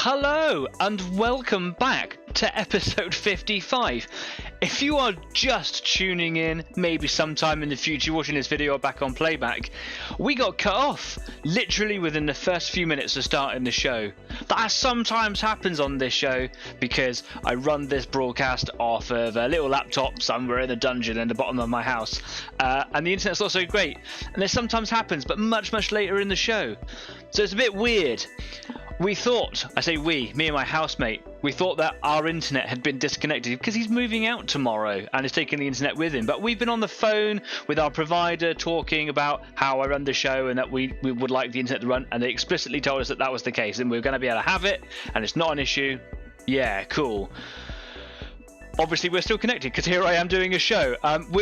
Hello and welcome back to episode 55. If you are just tuning in, maybe sometime in the future watching this video back on playback, we got cut off literally within the first few minutes of starting the show. That sometimes happens on this show because I run this broadcast off of a little laptop somewhere in a dungeon in the bottom of my house, and the internet's not so great, and this sometimes happens, but much later in the show, so it's a bit weird. We thought, I say we, me and my housemate, we thought that our internet had been disconnected because he's moving out tomorrow and is taking the internet with him. But we've been on the phone with our provider talking about how I run the show and that we would like the internet to run, and they explicitly told us that that was the case and we were going to be able to have it and it's not an issue. Yeah, cool. Obviously, we're still connected because here I am doing a show.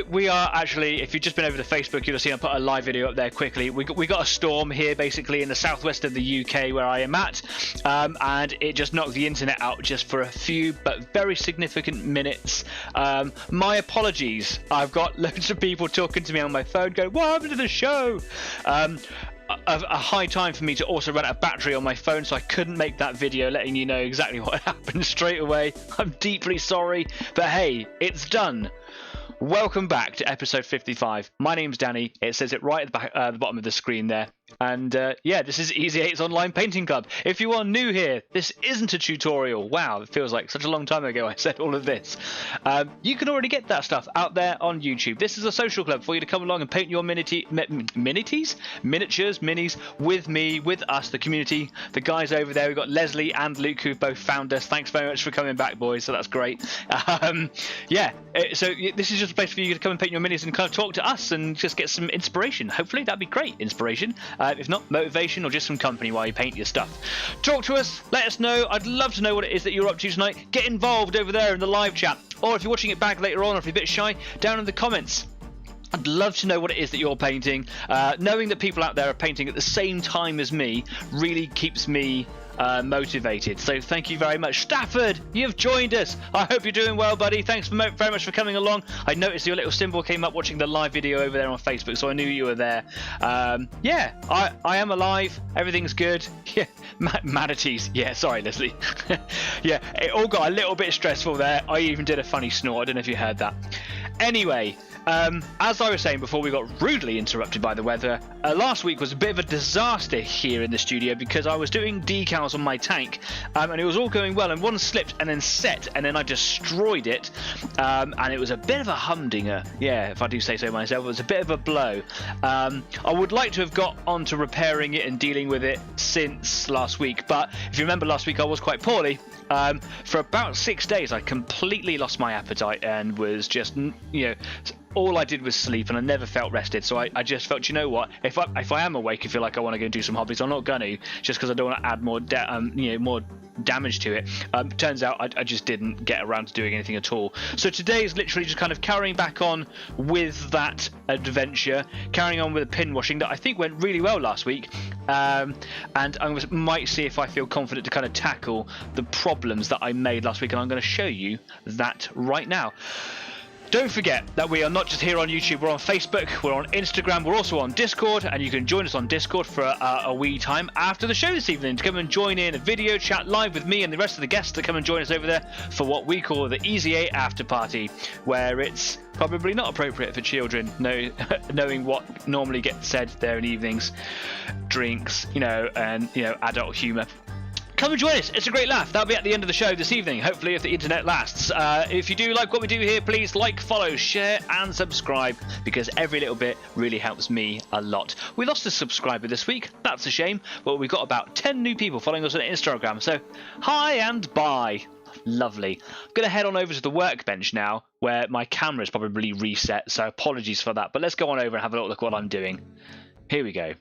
We are actually, if you've just been over to Facebook, you'll see I put a live video up there quickly. We got a storm here basically in the southwest of the UK where I am at, and it just knocked the internet out just for a few but very significant minutes. My apologies. I've got loads of people talking to me on my phone going, "What happened to the show?" A high time for me to also run out of battery on my phone, so I couldn't make that video letting you know exactly what happened straight away. I'm deeply sorry, but hey, it's done. Welcome back to episode 55. My name's Danny. It says it right at the bottom of the screen there. And yeah, this is Easy 8's online painting club. If you are new here, this isn't a tutorial. Wow, it feels like such a long time ago I said all of this. You can already get that stuff out there on YouTube. This is a social club for you to come along and paint your miniatures, minis, with me, with us, the community, the guys over there. We've got Leslie and Luke who both found us. Thanks very much for coming back, boys. So that's great. Yeah, so this is just a place for you to come and paint your minis and kind of talk to us and just get some inspiration. Hopefully that'd be great inspiration. If not, motivation or just some company while you paint your stuff. Talk to us, let us know. I'd love to know what it is that you're up to tonight. Get involved over there in the live chat, or if you're watching it back later on, or if you're a bit shy, down in the comments. I'd love to know what it is that you're painting. Knowing that people out there are painting at the same time as me really keeps me motivated. So thank you very much. Stafford, you've joined us. I hope you're doing well, buddy. Thanks very much for coming along. I noticed your little symbol came up watching the live video over there on Facebook, so I knew you were there. Yeah, I am alive. Everything's good. Yeah, manatees. Yeah, sorry, Leslie. Yeah, it all got a little bit stressful there. I even did a funny snort. I don't know if you heard that. Anyway, as I was saying before we got rudely interrupted by the weather, last week was a bit of a disaster here in the studio because I was doing decals on my tank, and it was all going well, and one slipped and then set, and then I destroyed it, and it was a bit of a humdinger. Yeah, if I do say so myself, it was a bit of a blow. I would like to have got on to repairing it and dealing with it since last week, but if you remember last week I was quite poorly. For about 6 days I completely lost my appetite and was just, all I did was sleep, and I never felt rested. So I just felt, you know what? If I am awake and feel like I want to go and do some hobbies, I'm not going to, just because I don't want to add more damage to it. Turns out I just didn't get around to doing anything at all. So today is literally just kind of carrying back on with that adventure, carrying on with the pin washing that I think went really well last week. And I might see if I feel confident to kind of tackle the problems that I made last week, and I'm going to show you that right now. Don't forget that we are not just here on YouTube, we're on Facebook, we're on Instagram, we're also on Discord, and you can join us on Discord for a wee time after the show this evening to come and join in a video chat live with me and the rest of the guests to come and join us over there for what we call the Easy 8 after party, where it's probably not appropriate for children, knowing what normally gets said there in evenings, drinks, and adult humour. Come and join us. It's a great laugh. That'll be at the end of the show this evening, hopefully, if the internet lasts. If you do like what we do here, please like, follow, share and subscribe, because every little bit really helps me a lot. We lost a subscriber this week. That's a shame, but we've got about 10 new people following us on Instagram, so hi and bye. Lovely. I'm going to head on over to the workbench now, where my camera is probably reset, so apologies for that, but let's go on over and have a look at what I'm doing. Here we go.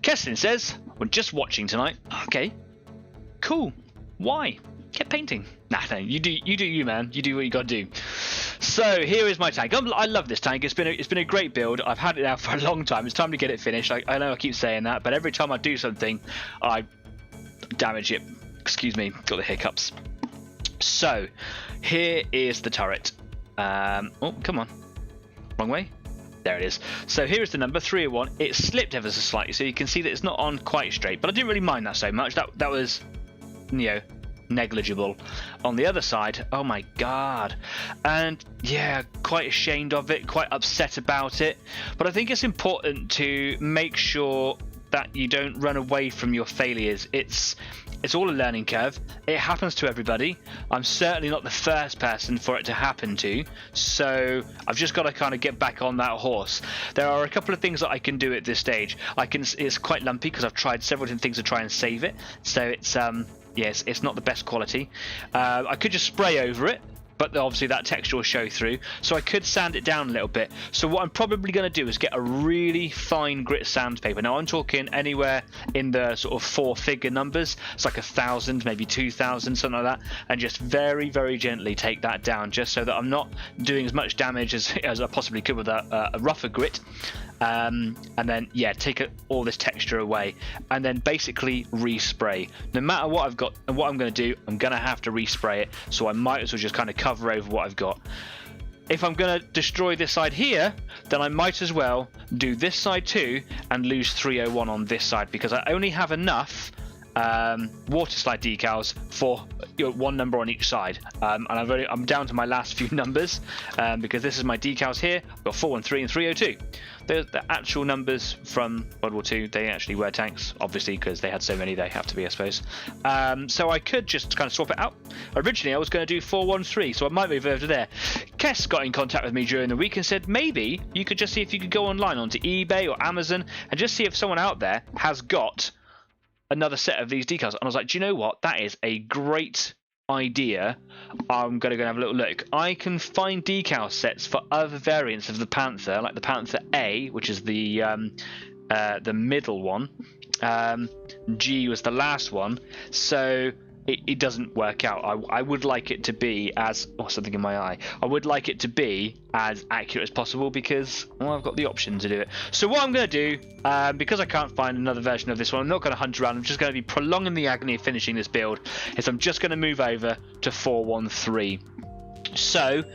Keston says, we're just watching tonight. Okay. Cool. Why? Get painting. Nah, you do you, man. You do what you gotta do. So here is my tank. I love this tank. It's been a great build. I've had it now for a long time. It's time to get it finished. I know I keep saying that, but every time I do something, I damage it. Excuse me. Got the hiccups. So here is the turret. Oh, come on. Wrong way. There it is. So here is the number 301. It slipped ever so slightly, so you can see that it's not on quite straight. But I didn't really mind that so much. That was negligible. On the other side, oh my god, and yeah, quite ashamed of it, quite upset about it. But I think it's important to make sure that you don't run away from your failures. It's all a learning curve. It happens to everybody. I'm certainly not the first person for it to happen to, so I've just got to kind of get back on that horse. There are a couple of things that I can do at this stage. It's quite lumpy because I've tried several different things to try and save it, so it's yes, it's not the best quality. I could just spray over it, but obviously that texture will show through, so I could sand it down a little bit. So what I'm probably going to do is get a really fine grit sandpaper. Now I'm talking anywhere in the sort of 4-figure numbers. It's like 1,000, maybe 2,000, something like that, and just very, very gently take that down, just so that I'm not doing as much damage as I possibly could with a rougher grit. And then take all this texture away, and then basically respray. No matter what I've got and what I'm going to do, I'm going to have to respray it, so I might as well just kind of cover over what I've got. If I'm going to destroy this side here, then I might as well do this side too and lose 301 on this side, because I only have enough water slide decals for one number on each side, and I'm down to my last few numbers, because this is my decals here. I've got 413 and 302. The actual numbers from World War II, they actually were tanks, obviously, because they had so many, they have to be, I suppose. So I could just kind of swap it out. Originally I was going to do 413, so I might move over to there. Kess got in contact with me during the week and said maybe you could just see if you could go online onto eBay or Amazon and just see if someone out there has got another set of these decals. And I was like, do you know what, that is a great idea. I'm going to go and have a little look. I can find decal sets for other variants of the Panther, like the Panther A, which is the middle one. G was the last one, so it doesn't work out. I would like it to be as something in my eye. I would like it to be as accurate as possible, because I've got the option to do it. So what I'm going to do, because I can't find another version of this one, I'm not going to hunt around. I'm just going to be prolonging the agony of finishing this build. Is I'm just going to move over to 413. So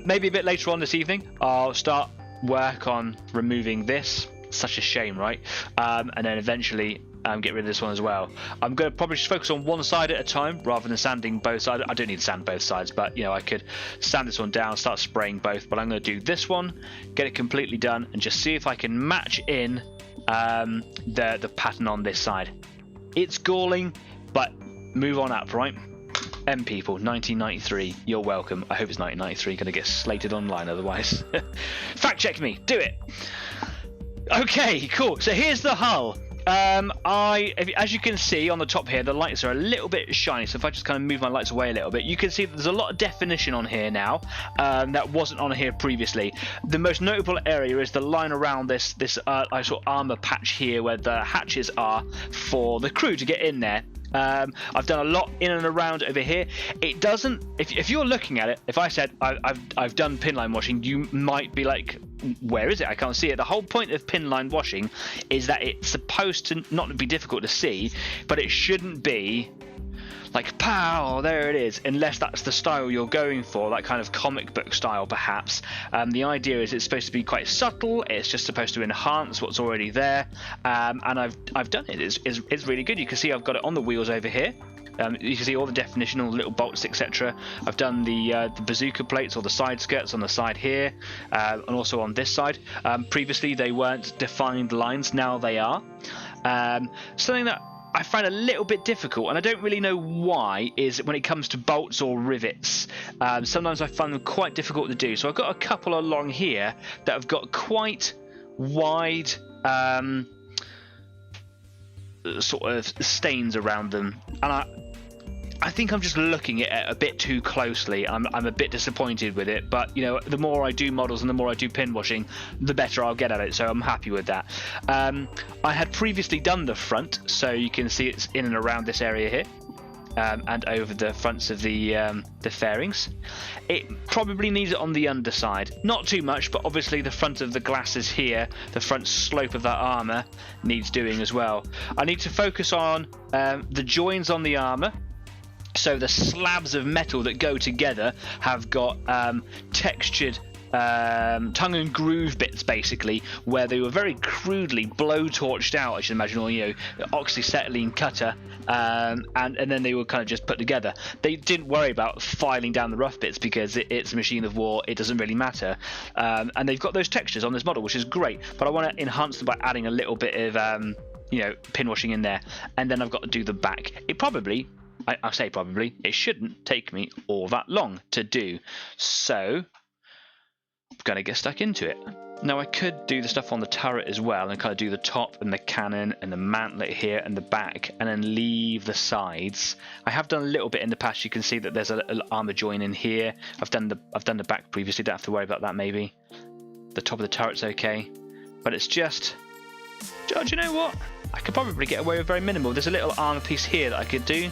maybe a bit later on this evening, I'll start work on removing this. Such a shame, right? And then eventually get rid of this one as well. I'm going to probably just focus on one side at a time rather than sanding both sides. I don't need to sand both sides, but I could sand this one down, start spraying both. But I'm going to do this one, get it completely done, and just see if I can match in the pattern on this side. It's galling, but move on up, right? M people, 1993, you're welcome. I hope it's 1993, going to get slated online otherwise. Fact check me, do it. Okay, cool. So here's the hull. As you can see on the top here, the lights are a little bit shiny, so if I just kind of move my lights away a little bit, you can see that there's a lot of definition on here now that wasn't on here previously. The most notable area is the line around this sort of armor patch here, where the hatches are for the crew to get in there. I've done a lot in and around over here. It doesn't, if you're looking at it, if I said I've done pin line washing, you might be like, where is it? I can't see it. The whole point of pin line washing is that it's supposed to not be difficult to see, but it shouldn't be like, pow, there it is, unless that's the style you're going for, that kind of comic book style perhaps. The idea is it's supposed to be quite subtle, it's just supposed to enhance what's already there, and I've done it. It's really good. You can see I've got it on the wheels over here. You can see all the definition, all the little bolts, etc. I've done the bazooka plates or the side skirts on the side here, and also on this side. Previously they weren't defined lines, now they are. Something that I find a little bit difficult, and I don't really know why, is when it comes to bolts or rivets. Sometimes I find them quite difficult to do. So I've got a couple along here that have got quite wide sort of stains around them, and I think I'm just looking at it a bit too closely. I'm a bit disappointed with it, but the more I do models and the more I do pin washing, the better I'll get at it, so I'm happy with that. I had previously done the front, so you can see it's in and around this area here, and over the fronts of the fairings. It probably needs it on the underside, not too much, but obviously the front of the glasses here, the front slope of that armor needs doing as well. I need to focus on the joins on the armor. So the slabs of metal that go together have got textured tongue and groove bits, basically, where they were very crudely blowtorched out, I should imagine, or oxyacetylene cutter, and then they were kind of just put together. They didn't worry about filing down the rough bits because it's a machine of war. It doesn't really matter, and they've got those textures on this model, which is great. But I want to enhance them by adding a little bit of pin washing in there, and then I've got to do the back. I say probably, it shouldn't take me all that long to do, so I'm going to get stuck into it. Now I could do the stuff on the turret as well and kind of do the top and the cannon and the mantlet here and the back and then leave the sides. I have done a little bit in the past. You can see that there's an armor join in here. I've done the back previously, don't have to worry about that maybe. The top of the turret's okay, but it's just, do you know what? I could probably get away with very minimal. There's a little armor piece here that I could do.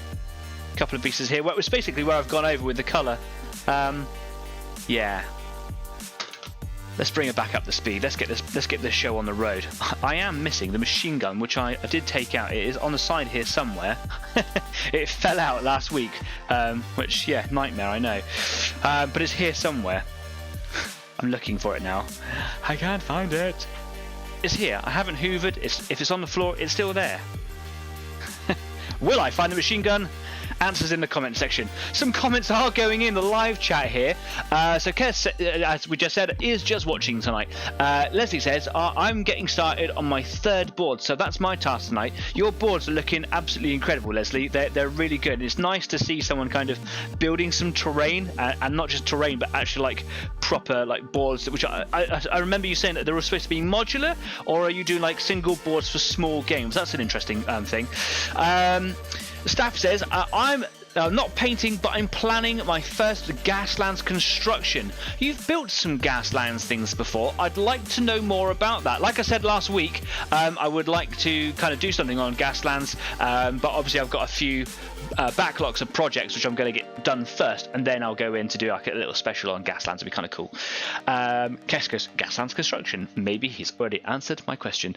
A couple of pieces here. Well, it was basically where I've gone over with the colour. Yeah. Let's bring it back up to speed. Let's get this show on the road. I am missing the machine gun, which I did take out. It is on the side here somewhere. It fell out last week, which, yeah, nightmare, I know. But it's here somewhere. I'm looking for it now. I can't find it. It's here. I haven't hoovered. If it's on the floor, it's still there. Will I find the machine gun? Answers in the comment section. Some comments are going in the live chat here. So Kes, as we just said, is just watching tonight. Leslie says, I'm getting started on my third board, so that's my task tonight. Your boards are looking absolutely incredible, Leslie. They're really good. It's nice to see someone kind of building some terrain, and not just terrain, but actually like proper like boards. Which I remember you saying that they were supposed to be modular, or are you doing like single boards for small games? That's an interesting thing. Staff says, I'm not painting, but I'm planning my first Gaslands construction. You've built some Gaslands things before. I'd like to know more about that. Like I said last week, I would like to kind of do something on Gaslands, but obviously I've got a few backlogs of projects which I'm going to get done first, and then I'll go in to do like a little special on Gaslands. It'd be kind of cool. Kesko's Gaslands construction. Maybe he's already answered my question.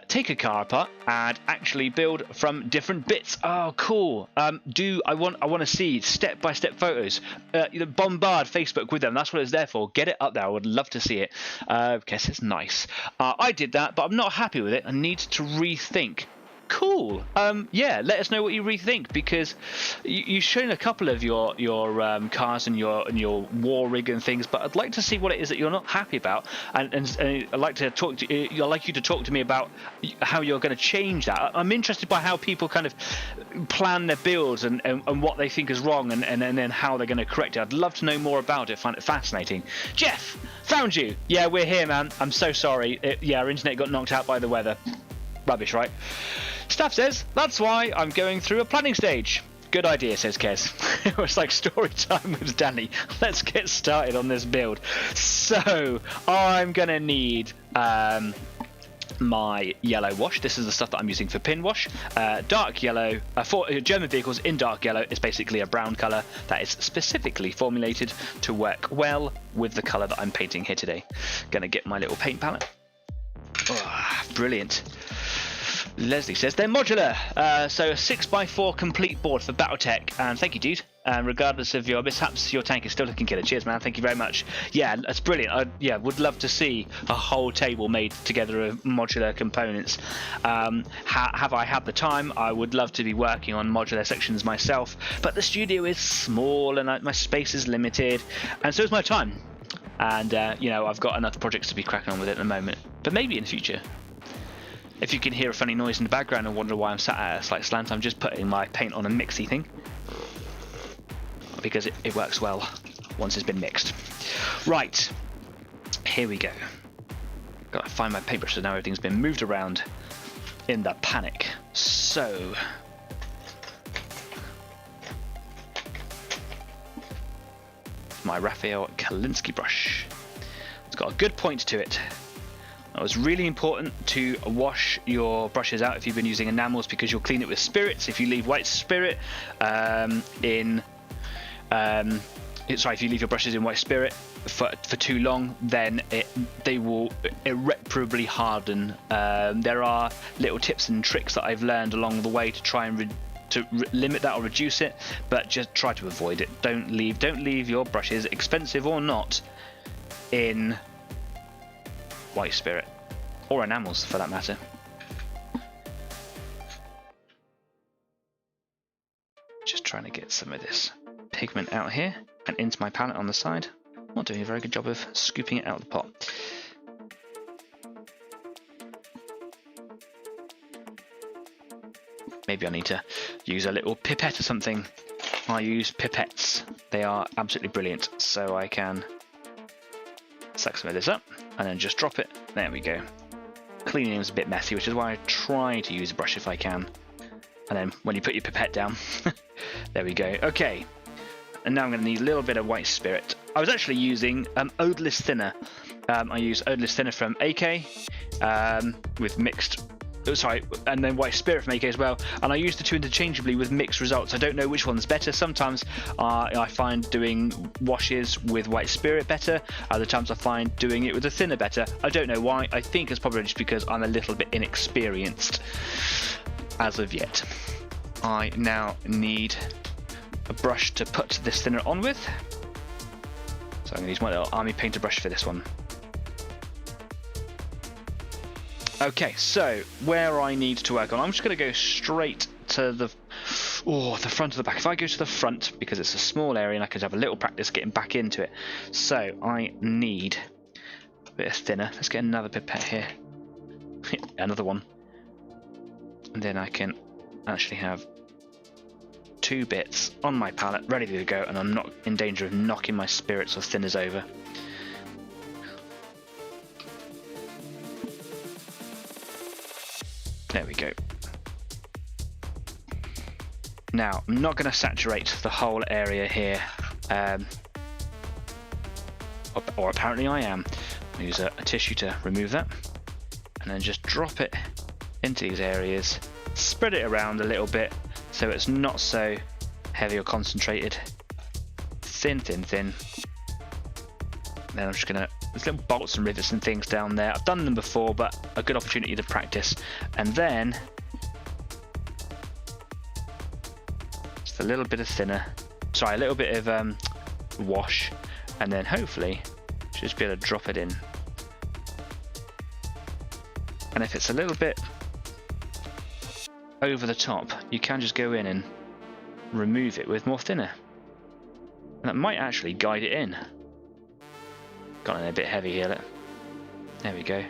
Take a car apart and actually build from different bits. Oh, cool. I want to see step-by-step photos. Bombard Facebook with them. That's what it's there for. Get it up there. I would love to see it. Guess it's nice. I did that, but I'm not happy with it. I need to rethink. Cool. Yeah, let us know what you rethink, because you've shown a couple of your cars and your war rig and things, but I'd like to see what it is that you're not happy about, and I'd like to talk to you. I'd like you to talk to me about how you're going to change that. I'm interested by how people kind of plan their builds and what they think is wrong, and then how they're going to correct it. I'd love to know more about it. Find it fascinating. Jeff, found you. Yeah, we're here, man. I'm so sorry. Our internet got knocked out by the weather. Rubbish, right? Staff says, that's why I'm going through a planning stage. Good idea, says Kez. It was like story time with Danny. Let's get started on this build. So, I'm going to need my yellow wash. This is the stuff that I'm using for pin wash. Dark yellow, for German vehicles in dark yellow is basically a brown colour that is specifically formulated to work well with the colour that I'm painting here today. Going to get my little paint palette. Oh, brilliant. Leslie says they're modular, so a 6x4 complete board for Battletech, and thank you, dude. And regardless of your mishaps, your tank is still looking killer. Cheers, man. Thank you very much. Yeah, that's brilliant. Would love to see a whole table made together of modular components. Have I had the time? I would love to be working on modular sections myself, but the studio is small and my space is limited, and so is my time. And I've got enough projects to be cracking on with it at the moment, but maybe in the future. If you can hear a funny noise in the background and wonder why I'm sat at a slight slant, I'm just putting my paint on a mixy thing, because it works well once it's been mixed. Right, here we go. Gotta find my paintbrush, so now everything's been moved around in the panic. So, my Raphael Kalinsky brush. It's got a good point to it. It was really important to wash your brushes out if you've been using enamels, because you'll clean it with spirits. If you leave white spirit if you leave your brushes in white spirit for too long, then they will irreparably harden. There are little tips and tricks that I've learned along the way to try and limit that or reduce it, but just try to avoid it. Don't leave your brushes, expensive or not, in white spirit, or enamels for that matter. Just trying to get some of this pigment out here and into my palette on the side. Not doing a very good job of scooping it out of the pot. Maybe I need to use a little pipette or something. I use pipettes. They are absolutely brilliant. So I can suck some of this up and then just drop it. There we go. Cleaning is a bit messy, which is why I try to use a brush if I can. And then when you put your pipette down, there we go. Okay, and now I'm going to need a little bit of white spirit. I was actually using odorless thinner. I use odorless thinner from AK with mixed, and then white spirit from AK as well. And I use the two interchangeably with mixed results. I don't know which one's better. Sometimes I find doing washes with white spirit better. Other times I find doing it with a thinner better. I don't know why. I think it's probably just because I'm a little bit inexperienced as of yet. I now need a brush to put this thinner on with. So I'm going to use my little army painter brush for this one. Okay, so where I need to work on, I'm just going to go straight to the front of the back. If I go to the front, because it's a small area and I can have a little practice getting back into it. So I need a bit of thinner. Let's get another pipette here. Another one. And then I can actually have two bits on my palette ready to go, and I'm not in danger of knocking my spirits or thinners over. There we go. Now, I'm not going to saturate the whole area here, or apparently I am. I'll use a tissue to remove that, and then just drop it into these areas, spread it around a little bit so it's not so heavy or concentrated. Thin, thin, thin. Then I'm just going to, there's little bolts and rivets and things down there. I've done them before, but a good opportunity to practice. And then just a little bit of thinner, sorry, a little bit of wash, and then hopefully just be able to drop it in. And if it's a little bit over the top, you can just go in and remove it with more thinner. And that might actually guide it in. Got in a bit heavy here, look. There we go.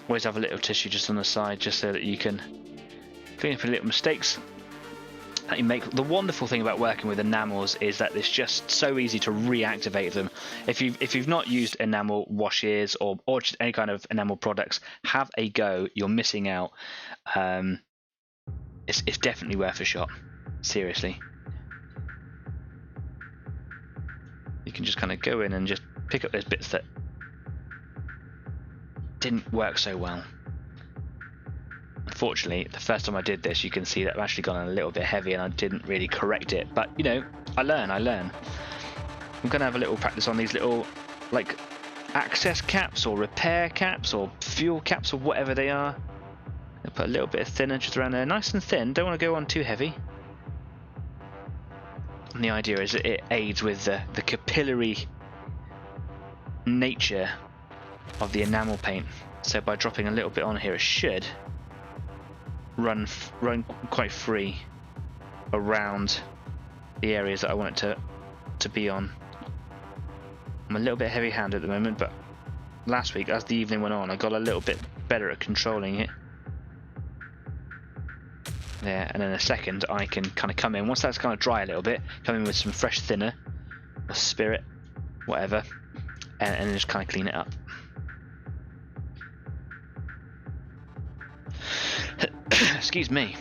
Always have a little tissue just on the side, just so that you can clean up any little mistakes that you make. The wonderful thing about working with enamels is that it's just so easy to reactivate them. If you've not used enamel washes or just any kind of enamel products, have a go. You're missing out. It's definitely worth a shot. Seriously. You can just kind of go in and just pick up those bits that didn't work so well. Unfortunately, the first time I did this, you can see that I've actually gone a little bit heavy and I didn't really correct it. But, you know, I learn. I'm going to have a little practice on these little, like, access caps or repair caps or fuel caps or whatever they are. I'll put a little bit of thinner just around there. Nice and thin. Don't want to go on too heavy. And the idea is that it aids with the capillary nature of the enamel paint. So by dropping a little bit on here, it should run quite free around the areas that I want it to be on. I'm a little bit heavy-handed at the moment, but last week, as the evening went on, I got a little bit better at controlling it. There, and in a second I can kind of come in, once that's kind of dry a little bit, come in with some fresh thinner or spirit, whatever, and just kind of clean it up. Excuse me.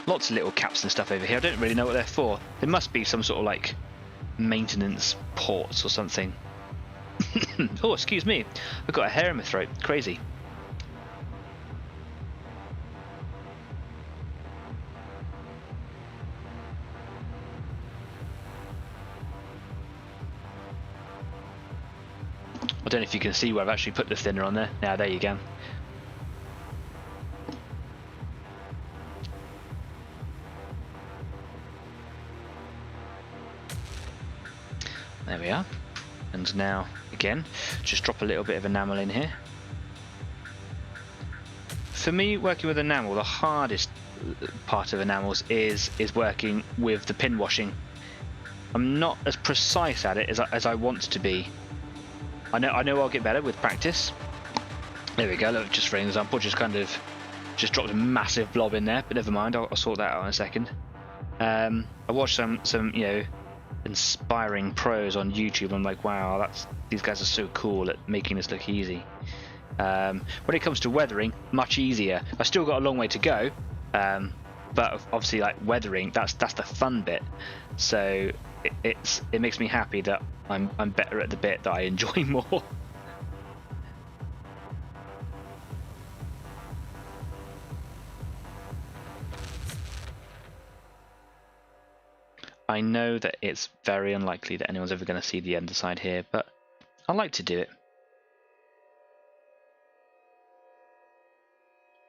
Lots of little caps and stuff over here. I don't really know what they're for. There must be some sort of like maintenance ports or something. Oh, excuse me. I've got a hair in my throat. Crazy. I don't know if you can see where I've actually put the thinner on there. Now, there you go. we are. And now, again, just drop a little bit of enamel in here. For me, working with enamel, the hardest part of enamels is working with the pin washing. I'm not as precise at it as I want to be. I know I'll get better with practice. There we go. Look, just for an example, just dropped a massive blob in there, but never mind. I'll sort that out in a second. I watched some inspiring pros on YouTube. I'm like, wow, these guys are so cool at making this look easy. When it comes to weathering, much easier. I've still got a long way to go, but obviously, like weathering, that's the fun bit. So it makes me happy that I'm better at the bit that I enjoy more. I know that it's very unlikely that anyone's ever going to see the underside here, but I like to do it.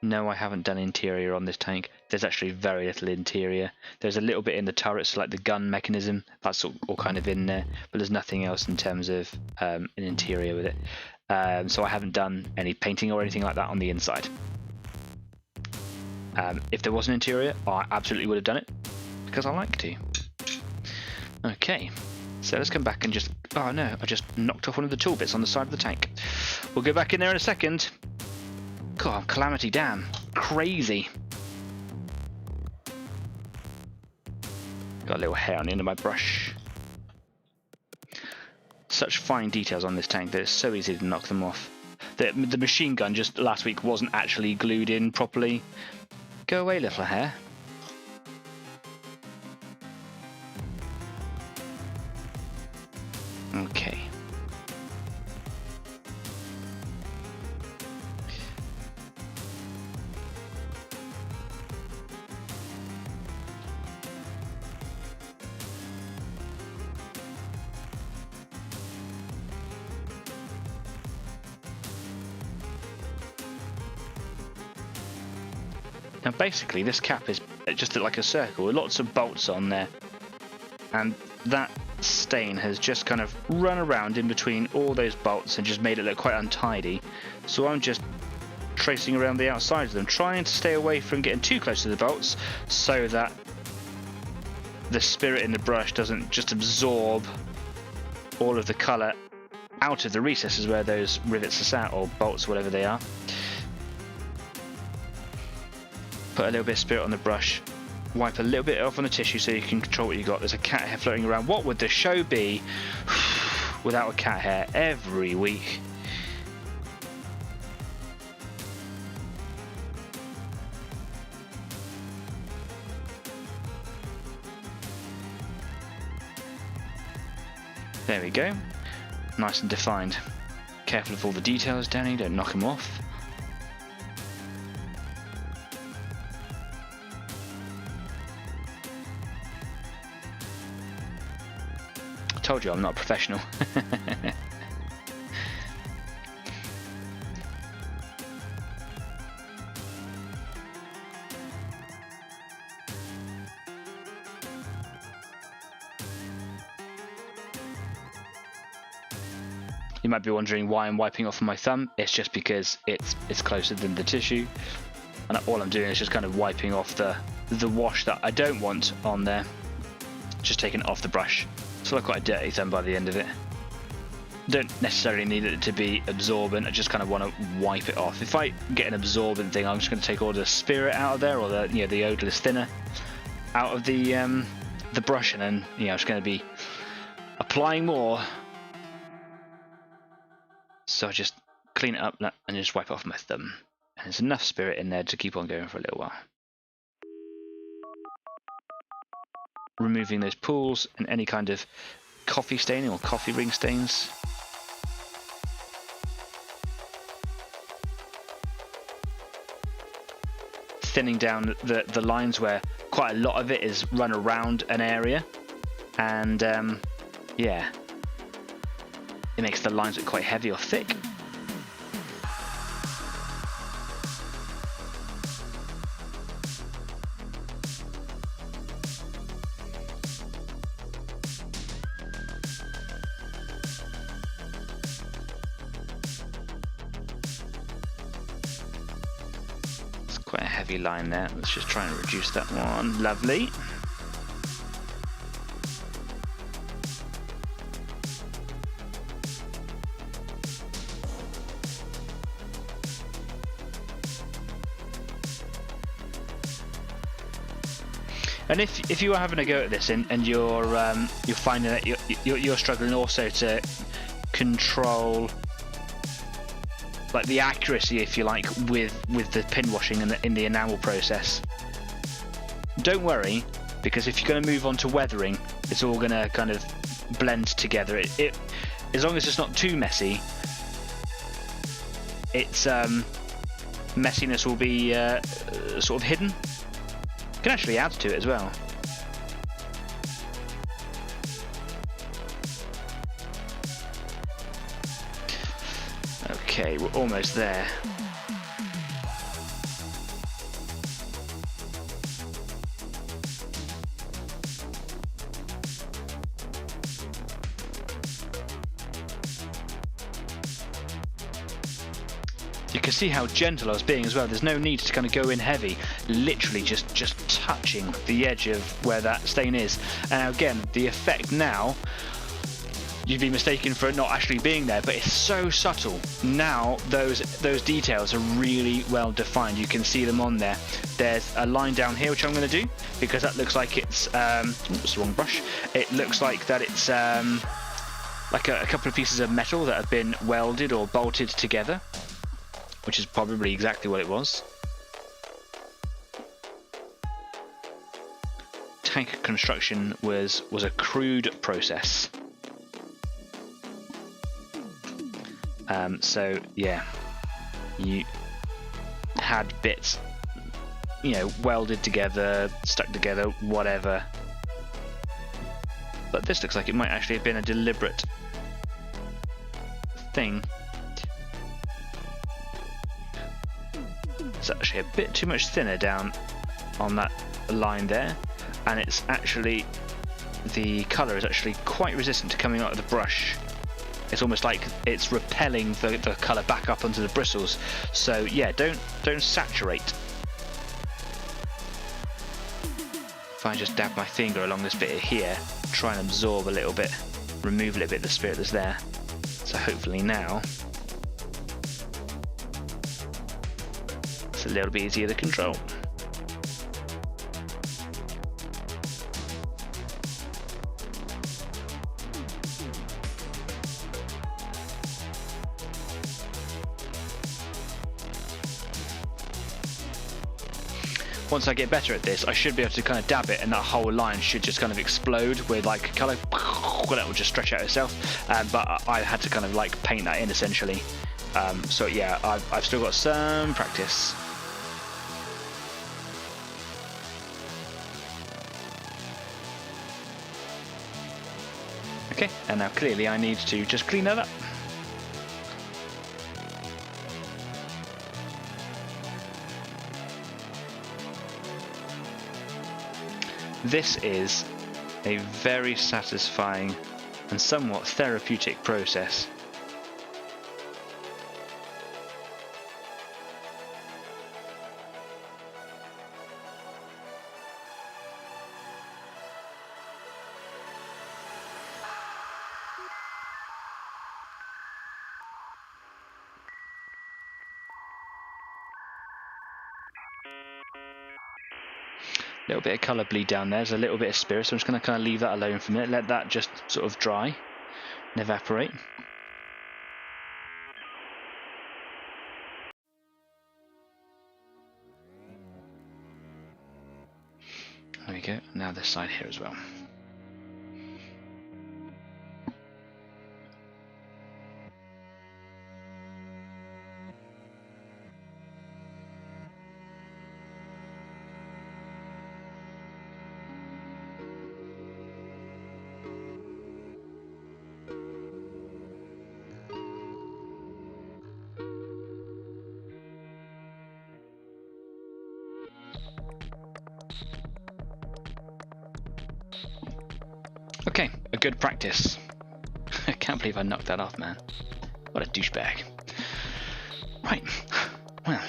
No, I haven't done interior on this tank. There's actually very little interior. There's a little bit in the turrets, like the gun mechanism. That's all kind of in there, but there's nothing else in terms of an interior with it. So I haven't done any painting or anything like that on the inside. If there was an interior, I absolutely would have done it, because I like to. Okay, so let's come back and just... Oh no, I just knocked off one of the tool bits on the side of the tank. We'll go back in there in a second. God, Calamity Dam. Crazy. Got a little hair on the end of my brush. Such fine details on this tank that it's so easy to knock them off. The machine gun just last week wasn't actually glued in properly. Go away, little hair. Okay. Now basically this cap is just like a circle with lots of bolts on there, and that stain has just kind of run around in between all those bolts and just made it look quite untidy. So I'm just tracing around the outside of them, trying to stay away from getting too close to the bolts so that the spirit in the brush doesn't just absorb all of the colour out of the recesses where those rivets are sat, or bolts, whatever they are. Put a little bit of spirit on the brush, wipe a little bit off on the tissue so you can control what you got. There's a cat hair floating around. What would the show be without a cat hair every week? There we go. Nice and defined. Careful of all the details, Danny, don't knock them off. Told you I'm not a professional. You might be wondering why I'm wiping off my thumb. It's just because it's closer than the tissue, and all I'm doing is just kind of wiping off the wash that I don't want on there. Just taking it off the brush. So I've got a dirty thumb by the end of it. Don't necessarily need it to be absorbent. I just kind of want to wipe it off. If I get an absorbent thing, I'm just going to take all the spirit out of there, or the odorless thinner out of the brush, and then I'm just going to be applying more. So I just clean it up and just wipe off my thumb. And there's enough spirit in there to keep on going for a little while. Removing those pools and any kind of coffee staining or coffee ring stains. Thinning down the lines where quite a lot of it is run around an area, and yeah, it makes the lines look quite heavy or thick. heavy line there. Let's just try and reduce that one. Lovely. And if you are having a go at this and you're finding that you're struggling also to control like the accuracy, if you like, with the pin washing and in the enamel process, don't worry, because if you're going to move on to weathering, it's all going to kind of blend together. It as long as it's not too messy, its messiness will be sort of hidden. You can actually add to it as well. Okay, we're almost there. You can see how gentle I was being as well. There's no need to kind of go in heavy, literally just touching the edge of where that stain is. And again, the effect now, you'd be mistaken for it not actually being there, but it's so subtle. Now those details are really well defined. You can see them on there. There's a line down here which I'm going to do because that looks like it's oops, wrong brush. It looks like that it's like a couple of pieces of metal that have been welded or bolted together, which is probably exactly what it was. Tank construction was a crude process. So yeah, you had bits, you know, welded together, stuck together, whatever. But this looks like it might actually have been a deliberate thing. It's actually a bit too much thinner down on that line there, and it's actually, the colour is actually quite resistant to coming out of the brush. It's almost like it's repelling the colour back up onto the bristles. So yeah, don't saturate. If I just dab my finger along this bit here, try and absorb a little bit, remove a little bit of the spirit that's there. So hopefully now it's a little bit easier to control. Once I get better at this, I should be able to kind of dab it and that whole line should just kind of explode with like colour. Well, that will just stretch out itself. But I had to kind of like paint that in essentially. So yeah, I've still got some practice. Okay, and now clearly I need to just clean that up. This is a very satisfying and somewhat therapeutic process. A little bit of colour bleed down there, there's a little bit of spirit, so I'm just going to kind of leave that alone for a minute, let that just sort of dry and evaporate. There we go, now this side here as well. Okay, a good practice. I can't believe I knocked that off, man. What a douchebag. Right, well.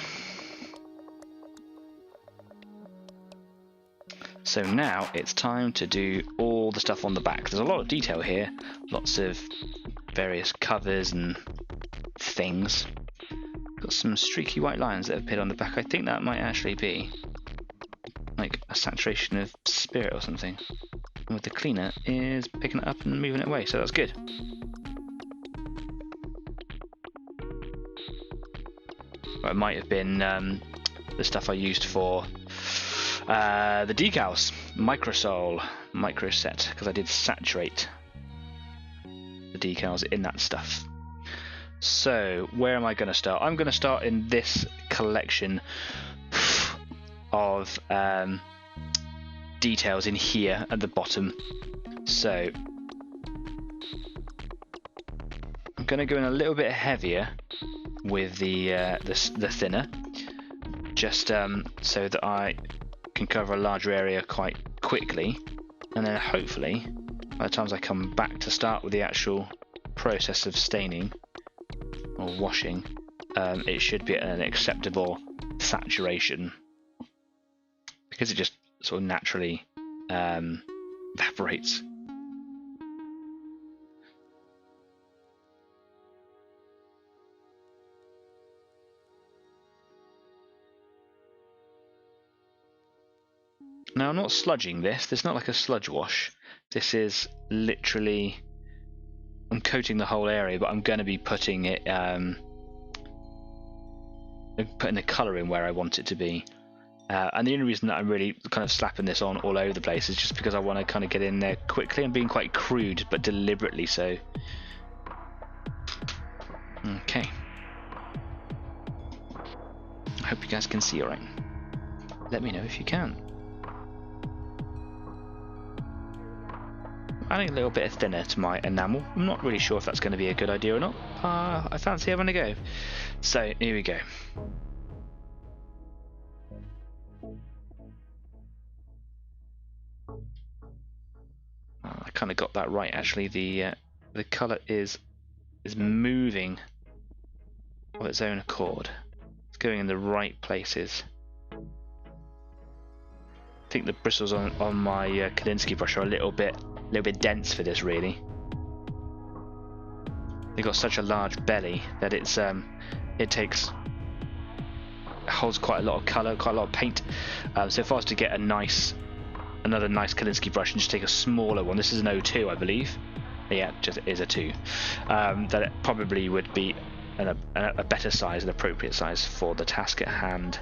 So now it's time to do all the stuff on the back. There's a lot of detail here, lots of various covers and things. Got some streaky white lines that have appeared on the back. I think that might actually be like a saturation of spirit or something. And with the cleaner is picking it up and moving it away, so that's good. Or it might have been the stuff I used for the decals, microset, because I did saturate the decals in that stuff. So where am I going to start? I'm going to start in this collection of details in here at the bottom. So I'm going to go in a little bit heavier with the thinner, just so that I can cover a larger area quite quickly, and then hopefully by the time I come back to start with the actual process of staining or washing, it should be at an acceptable saturation, because it just sort of naturally evaporates. Now I'm not sludging this. This is not like a sludge wash. This is literally, I'm coating the whole area, but I'm going to be putting it, putting the colour in where I want it to be. And the only reason that I'm really kind of slapping this on all over the place is just because I want to kind of get in there quickly. I'm being quite crude, but deliberately so. Okay. I hope you guys can see alright. Let me know if you can. Adding a little bit of thinner to my enamel. I'm not really sure if that's going to be a good idea or not. I fancy having a go. So here we go. I kind of got that right actually. The colour is moving of its own accord. It's going in the right places. I think the bristles on my Kandinsky brush are a little bit dense for this, really. They've got such a large belly that it holds quite a lot of colour, quite a lot of paint. So if I was to get another nice Kandinsky brush and just take a smaller one, this is an 02 I believe, yeah, just is a 2, that it probably would be a better size, an appropriate size for the task at hand.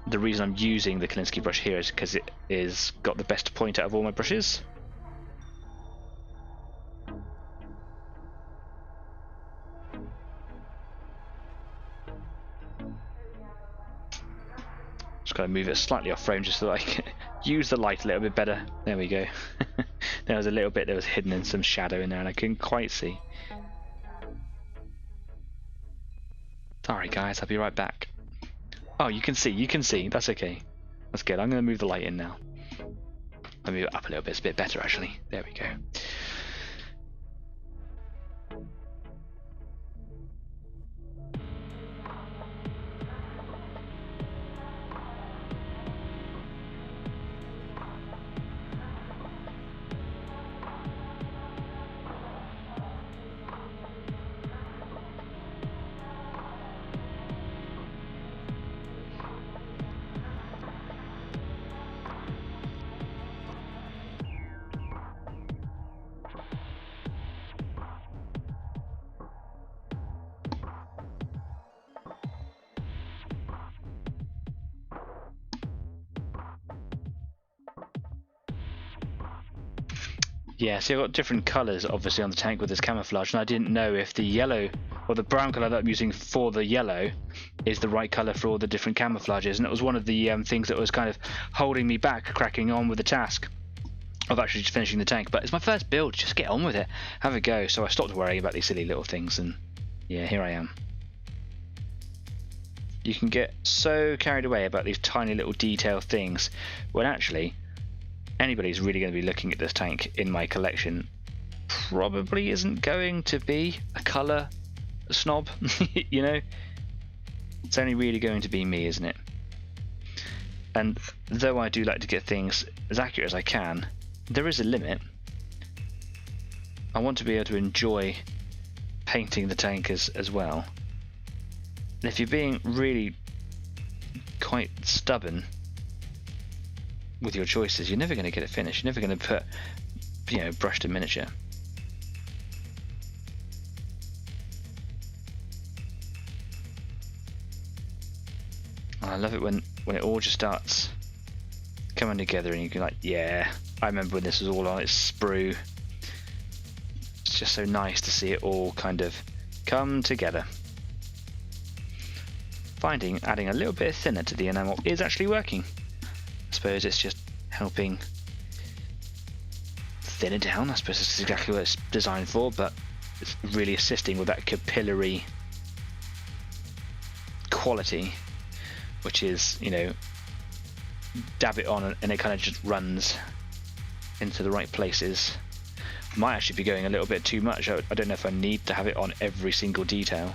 The reason I'm using the Kandinsky brush here is because it is got the best point out of all my brushes. Just gotta move it slightly off frame just so that I can use the light a little bit better. There we go. There was a little bit that was hidden in some shadow in there and I couldn't quite see. Sorry guys, I'll be right back. Oh, you can see, that's okay. That's good. I'm going to move the light in now. I'll move it up a little bit, it's a bit better actually. There we go. Yeah, see I've got different colours obviously on the tank with this camouflage, and I didn't know if the yellow or the brown colour that I'm using for the yellow is the right colour for all the different camouflages, and it was one of the things that was kind of holding me back cracking on with the task of actually just finishing the tank. But it's my first build, just get on with it, have a go. So I stopped worrying about these silly little things, and yeah, here I am. You can get so carried away about these tiny little detail things when actually anybody's really going to be looking at this tank in my collection probably isn't going to be a colour snob. You know, it's only really going to be me, isn't it? And though I do like to get things as accurate as I can, there is a limit. I want to be able to enjoy painting the tank as well. And if you're being really quite stubborn with your choices, you're never going to get it finished. You're never going to put, you know, brushed in miniature. I love it when it all just starts coming together and you can like, yeah, I remember when this was all on its sprue. It's just so nice to see it all kind of come together. Finding adding a little bit of thinner to the enamel is actually working. I suppose it's just helping thin it down. I suppose this is exactly what it's designed for, but it's really assisting with that capillary quality, which is, you know, dab it on and it kind of just runs into the right places. Might actually be going a little bit too much. I don't know if I need to have it on every single detail.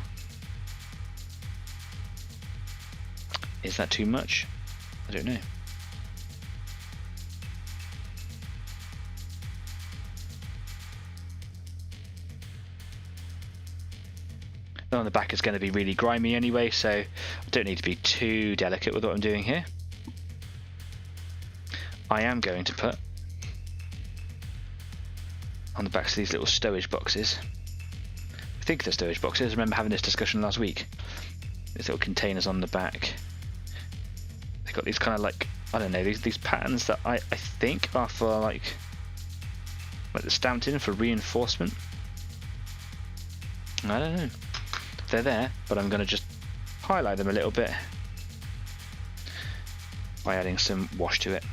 Is that too much? I don't know. On the back is going to be really grimy anyway, so I don't need to be too delicate with what I'm doing here. I am going to put on the backs of these little stowage boxes. I think they're stowage boxes. I remember having this discussion last week. These little containers on the back. They've got these kind of like, I don't know, these patterns that I think are for like they're stamped in for reinforcement. I don't know. They're there, but I'm going to just highlight them a little bit by adding some wash to it.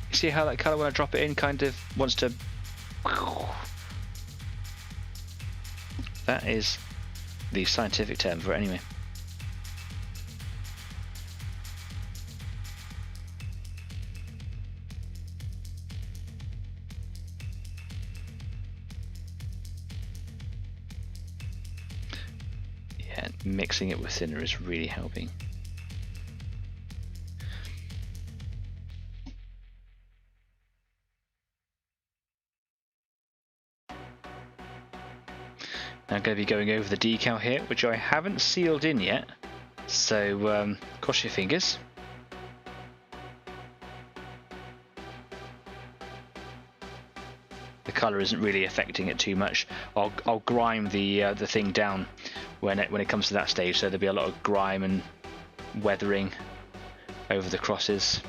You see how that colour, when I drop it in, kind of wants to... That is the scientific term for it anyway. Mixing it with thinner is really helping. Now I'm going to be going over the decal here, which I haven't sealed in yet, so cross your fingers. The colour isn't really affecting it too much. I'll grime the thing down when it comes to that stage, so there'll be a lot of grime and weathering over the crosses.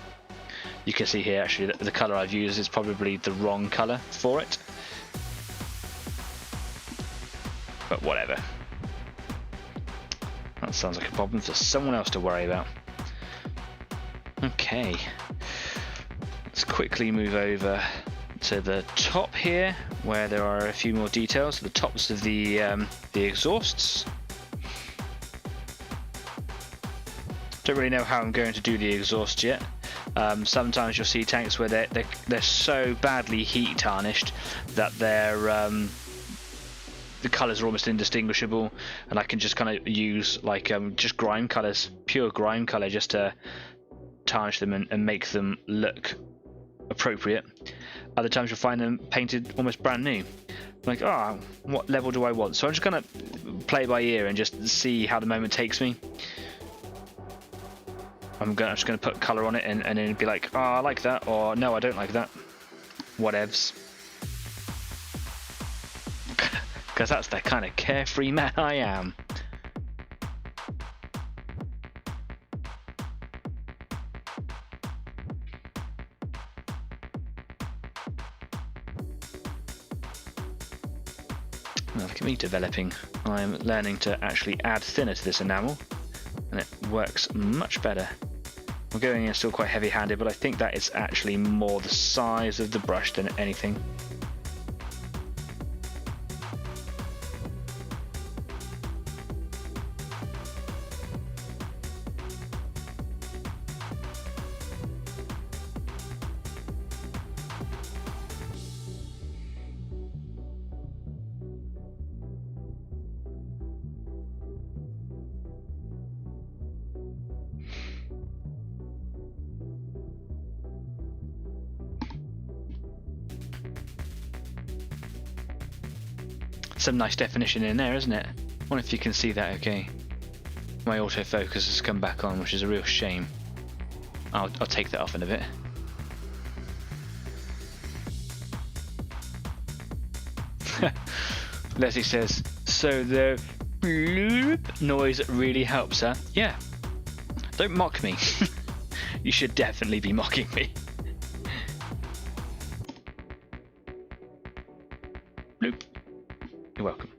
You can see here actually that the colour I've used is probably the wrong colour for it, but whatever. That sounds like a problem for someone else to worry about. Okay, let's quickly move over to the top here, where there are a few more details. The tops of the exhausts. Don't really know how I'm going to do the exhaust yet. Sometimes you'll see tanks where they're so badly heat tarnished that the colours are almost indistinguishable, and I can just kind of use like just grime colours, pure grime colour, just to tarnish them and make them look appropriate. Other times you'll find them painted almost brand new. Like, oh, what level do I want? So I'm just gonna play by ear and just see how the moment takes me. I'm just gonna put colour on it and then be like, oh, I like that, or no, I don't like that. Whatevs. Because that's the kind of carefree man I am. Now, look at me developing. I'm learning to actually add thinner to this enamel, and it works much better. I'm going in still quite heavy-handed, but I think that is actually more the size of the brush than anything. some nice definition in there, isn't it? I wonder if you can see that okay. My autofocus has come back on, which is a real shame. I'll take that off in a bit. Leslie says, so the bloop noise really helps, huh? Yeah. Don't mock me. You should definitely be mocking me. Bloop. You're welcome.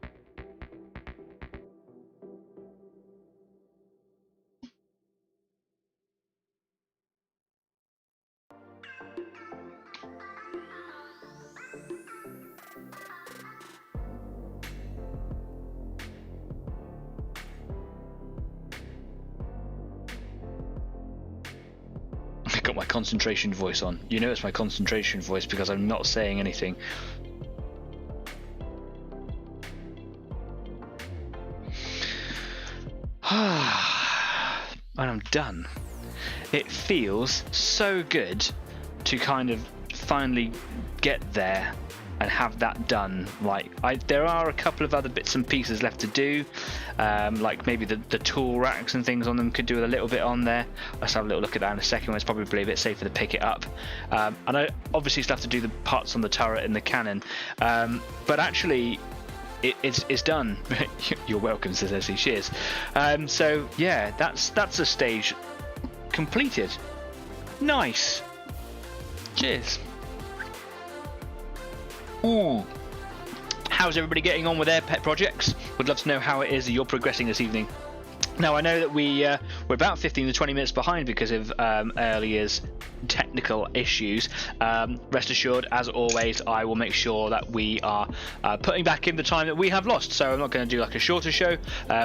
I got my concentration voice on. You know it's my concentration voice because I'm not saying anything. When I'm done, it feels so good to kind of finally get there and have that done. Like, there are a couple of other bits and pieces left to do, like maybe the tool racks and things on them could do with a little bit on there. Let's have a little look at that in a second when it's probably a bit safer to pick it up. And I obviously still have to do the parts on the turret and the cannon, but actually it's done. You're welcome, says Essie. Cheers. So yeah, that's a stage completed. Nice. Cheers. Ooh. How's everybody getting on with their pet projects? Would love to know how it is that you're progressing this evening. Now, I know that we're about 15 to 20 minutes behind because of earlier's technical issues. Rest assured, as always, I will make sure that we are putting back in the time that we have lost. So I'm not going to do like a shorter show.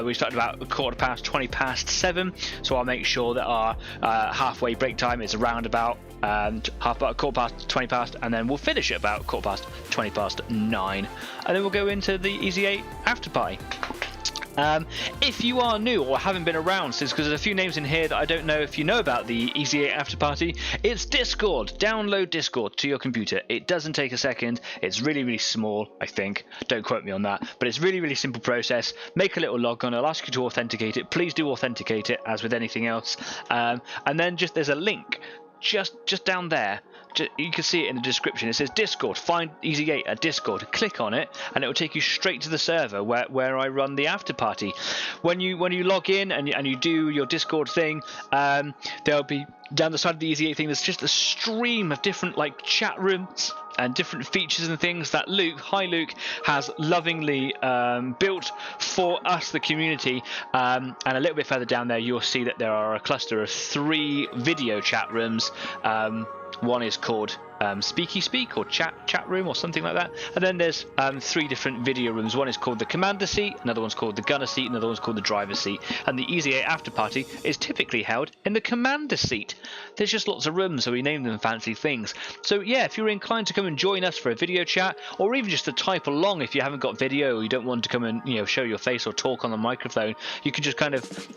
We started about 7:15, so I'll make sure that our halfway break time is around about quarter past, 20 past, and then we'll finish at about quarter past, 20 past 9, and then we'll go into the Easy 8 after party. If you are new or haven't been around since, because there's a few names in here that I don't know if you know about the Easy 8 After Party, it's Discord. Download Discord to your computer. It doesn't take a second. It's really, really small, I think. Don't quote me on that. But it's really, really simple process. Make a little log on. It'll ask you to authenticate it. Please do authenticate it, as with anything else. And then there's a link just down there. You can see it in the description. It says Discord. Find Easy 8 at Discord. Click on it, and it will take you straight to the server where I run the after party. When you log in and you do your Discord thing, there'll be down the side of the Easy 8 thing. There's just a stream of different like chat rooms and different features and things that Luke has lovingly built for us, the community. And a little bit further down there, you'll see that there are a cluster of 3 video chat rooms. One is called Speaky Speak or chat room or something like that, and then there's 3 different video rooms. One is called the commander seat, another one's called the gunner seat, another one's called the driver's seat, and the Easy 8 after party is typically held in the commander seat. There's just lots of rooms, so we name them fancy things. So yeah, if you're inclined to come and join us for a video chat, or even just to type along if you haven't got video or you don't want to come and show your face or talk on the microphone, you can just kind of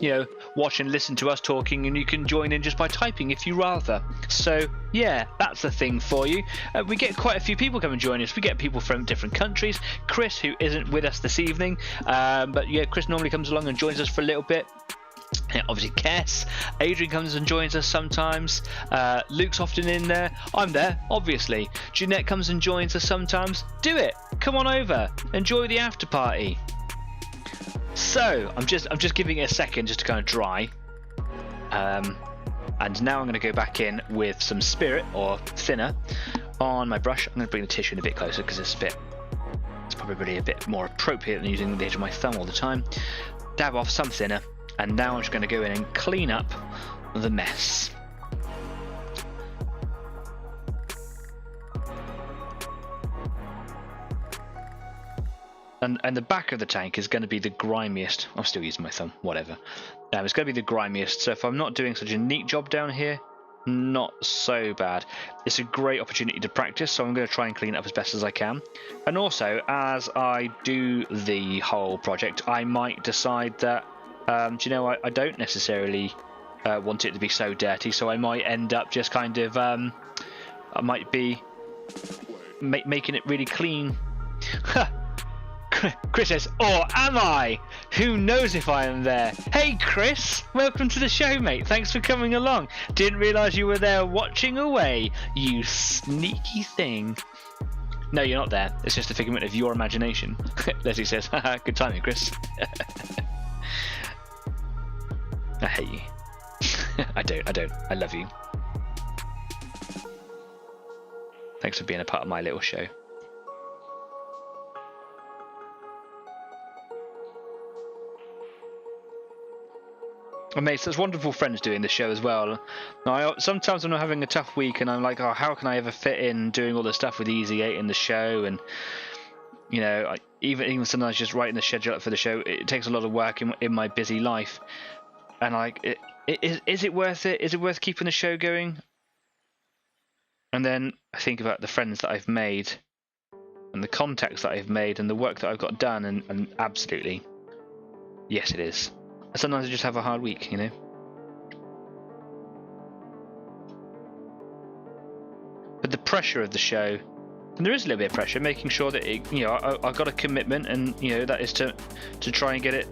watch and listen to us talking, and you can join in just by typing if you rather. So yeah, that's a thing for you. We get quite a few people come and join us. We get people from different countries. Chris, who isn't with us this evening, but yeah, Chris normally comes along and joins us for a little bit. Yeah, obviously Kess, Adrian comes and joins us sometimes. Luke's often in there. I'm there, obviously. Jeanette comes and joins us sometimes. Do it. Come on over. Enjoy the after party. So I'm just giving it a second just to kind of dry. And now I'm going to go back in with some spirit or thinner on my brush. I'm going to bring the tissue in a bit closer because it's probably a bit more appropriate than using the edge of my thumb all the time. Dab off some thinner, and now I'm just going to go in and clean up the mess. And the back of the tank is going to be the grimiest. I'm still using my thumb, whatever. It's going to be the grimiest, so if I'm not doing such a neat job down here, not so bad. It's a great opportunity to practice, so I'm going to try and clean it up as best as I can. And also, as I do the whole project, I might decide that, I don't necessarily want it to be so dirty, so I might end up just kind of, I might be making it really clean. Chris says, or am I? Who knows if I am there? Hey Chris, welcome to the show, mate. Thanks for coming along. Didn't realise you were there watching away, you sneaky thing. No, you're not there. It's just a figment of your imagination. Leslie says, haha, good timing, Chris. I hate you. I don't. I love you. Thanks for being a part of my little show. I made such wonderful friends doing the show as well. Now, sometimes when I'm having a tough week and I'm like, oh, how can I ever fit in doing all the stuff with Easy 8 in the show? And, you know, even sometimes just writing the schedule up for the show, it takes a lot of work in my busy life. And like, is it worth it? Is it worth keeping the show going? And then I think about the friends that I've made and the contacts that I've made and the work that I've got done, and absolutely, yes, it is. Sometimes I just have a hard week, you know. But the pressure of the show, and there is a little bit of pressure, making sure that it, you know, I've got a commitment, and you know that is to try and get it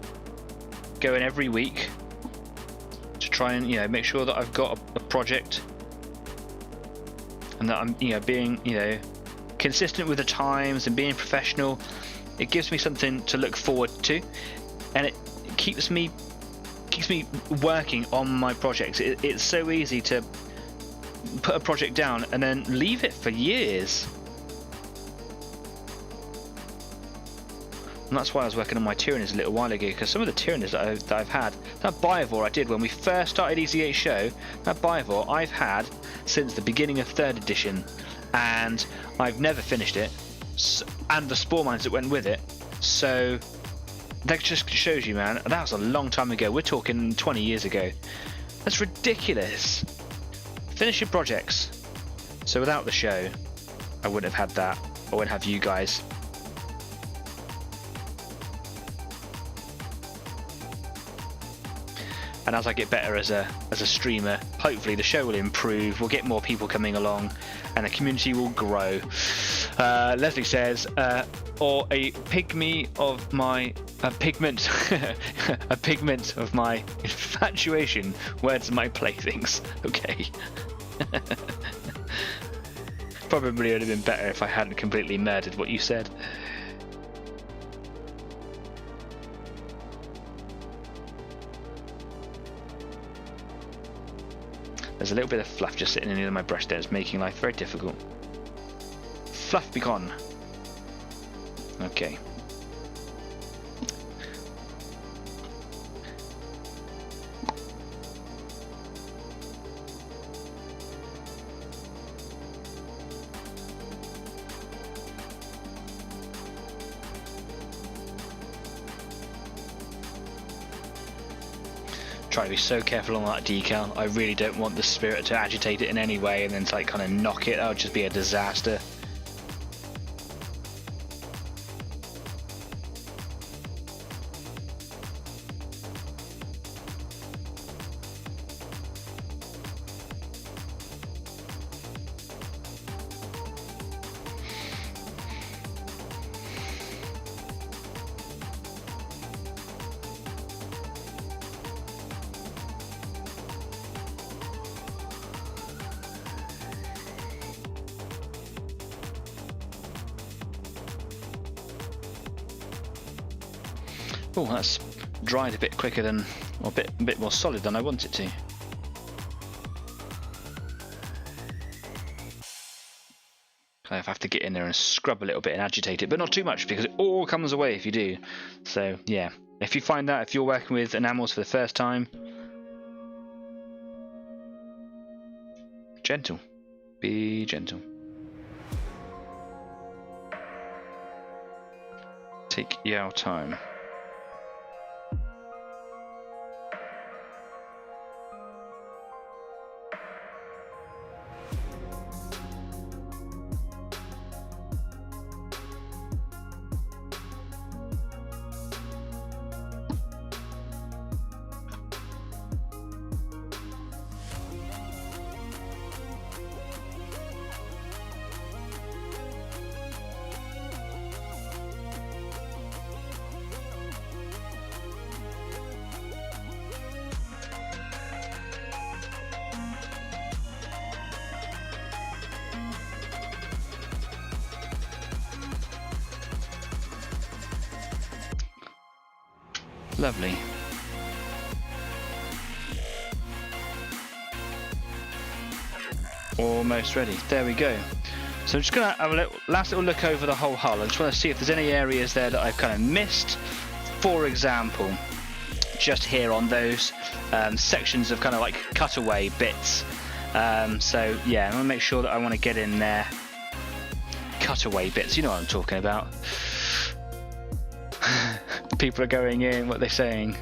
going every week, to try and, you know, make sure that I've got a project, and that I'm, you know, being, you know, consistent with the times and being professional. It gives me something to look forward to, and it keeps me working on my projects. It's so easy to put a project down and then leave it for years. And that's why I was working on my Tyranids a little while ago, because some of the Tyranids that I've had, that Biovore I did when we first started EZ8 show, that Biovore I've had since the beginning of 3rd edition, and I've never finished it, and the spore mines that went with it. So that just shows you, man, that was a long time ago. We're talking 20 years ago. That's ridiculous. Finish your projects. So without the show, I wouldn't have had that. I wouldn't have you guys. And as I get better as a streamer, hopefully the show will improve. We'll get more people coming along, and the community will grow. Leslie says, or a pigment of my infatuation. Words are my playthings. Okay. Probably would have been better if I hadn't completely murdered what you said. There's a little bit of fluff just sitting in my brush there. It's making life very difficult. Fluff be gone. Okay. Try to be so careful on that decal. I really don't want the spirit to agitate it in any way and then to like kind of knock it. That would just be a disaster. Oh, that's dried a bit quicker than, or a bit more solid than I want it to. Kind of have to get in there and scrub a little bit and agitate it, but not too much because it all comes away if you do. So yeah, if you find that, if you're working with enamels for the first time, gentle, be gentle. Take your time. Lovely. Almost ready. There we go. So I'm just going to have a last little look over the whole hull. I just want to see if there's any areas there that I've kind of missed. For example, just here on those sections of kind of like cutaway bits. So yeah, I want to make sure that I want to get in there. Cutaway bits, you know what I'm talking about. People are going in, what they're saying.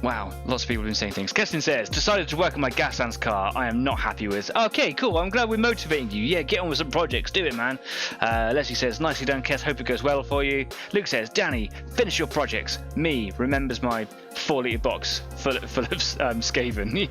Wow, lots of people have been saying things. Keston says, decided to work on my gas sans car I am not happy with. Okay, cool, I'm glad we're motivating you. Yeah, get on with some projects, do it, man. Leslie says, nicely done, Kes, hope it goes well for you. Luke says, Danny, finish your projects. Me, remembers my 4-litre box full of Skaven.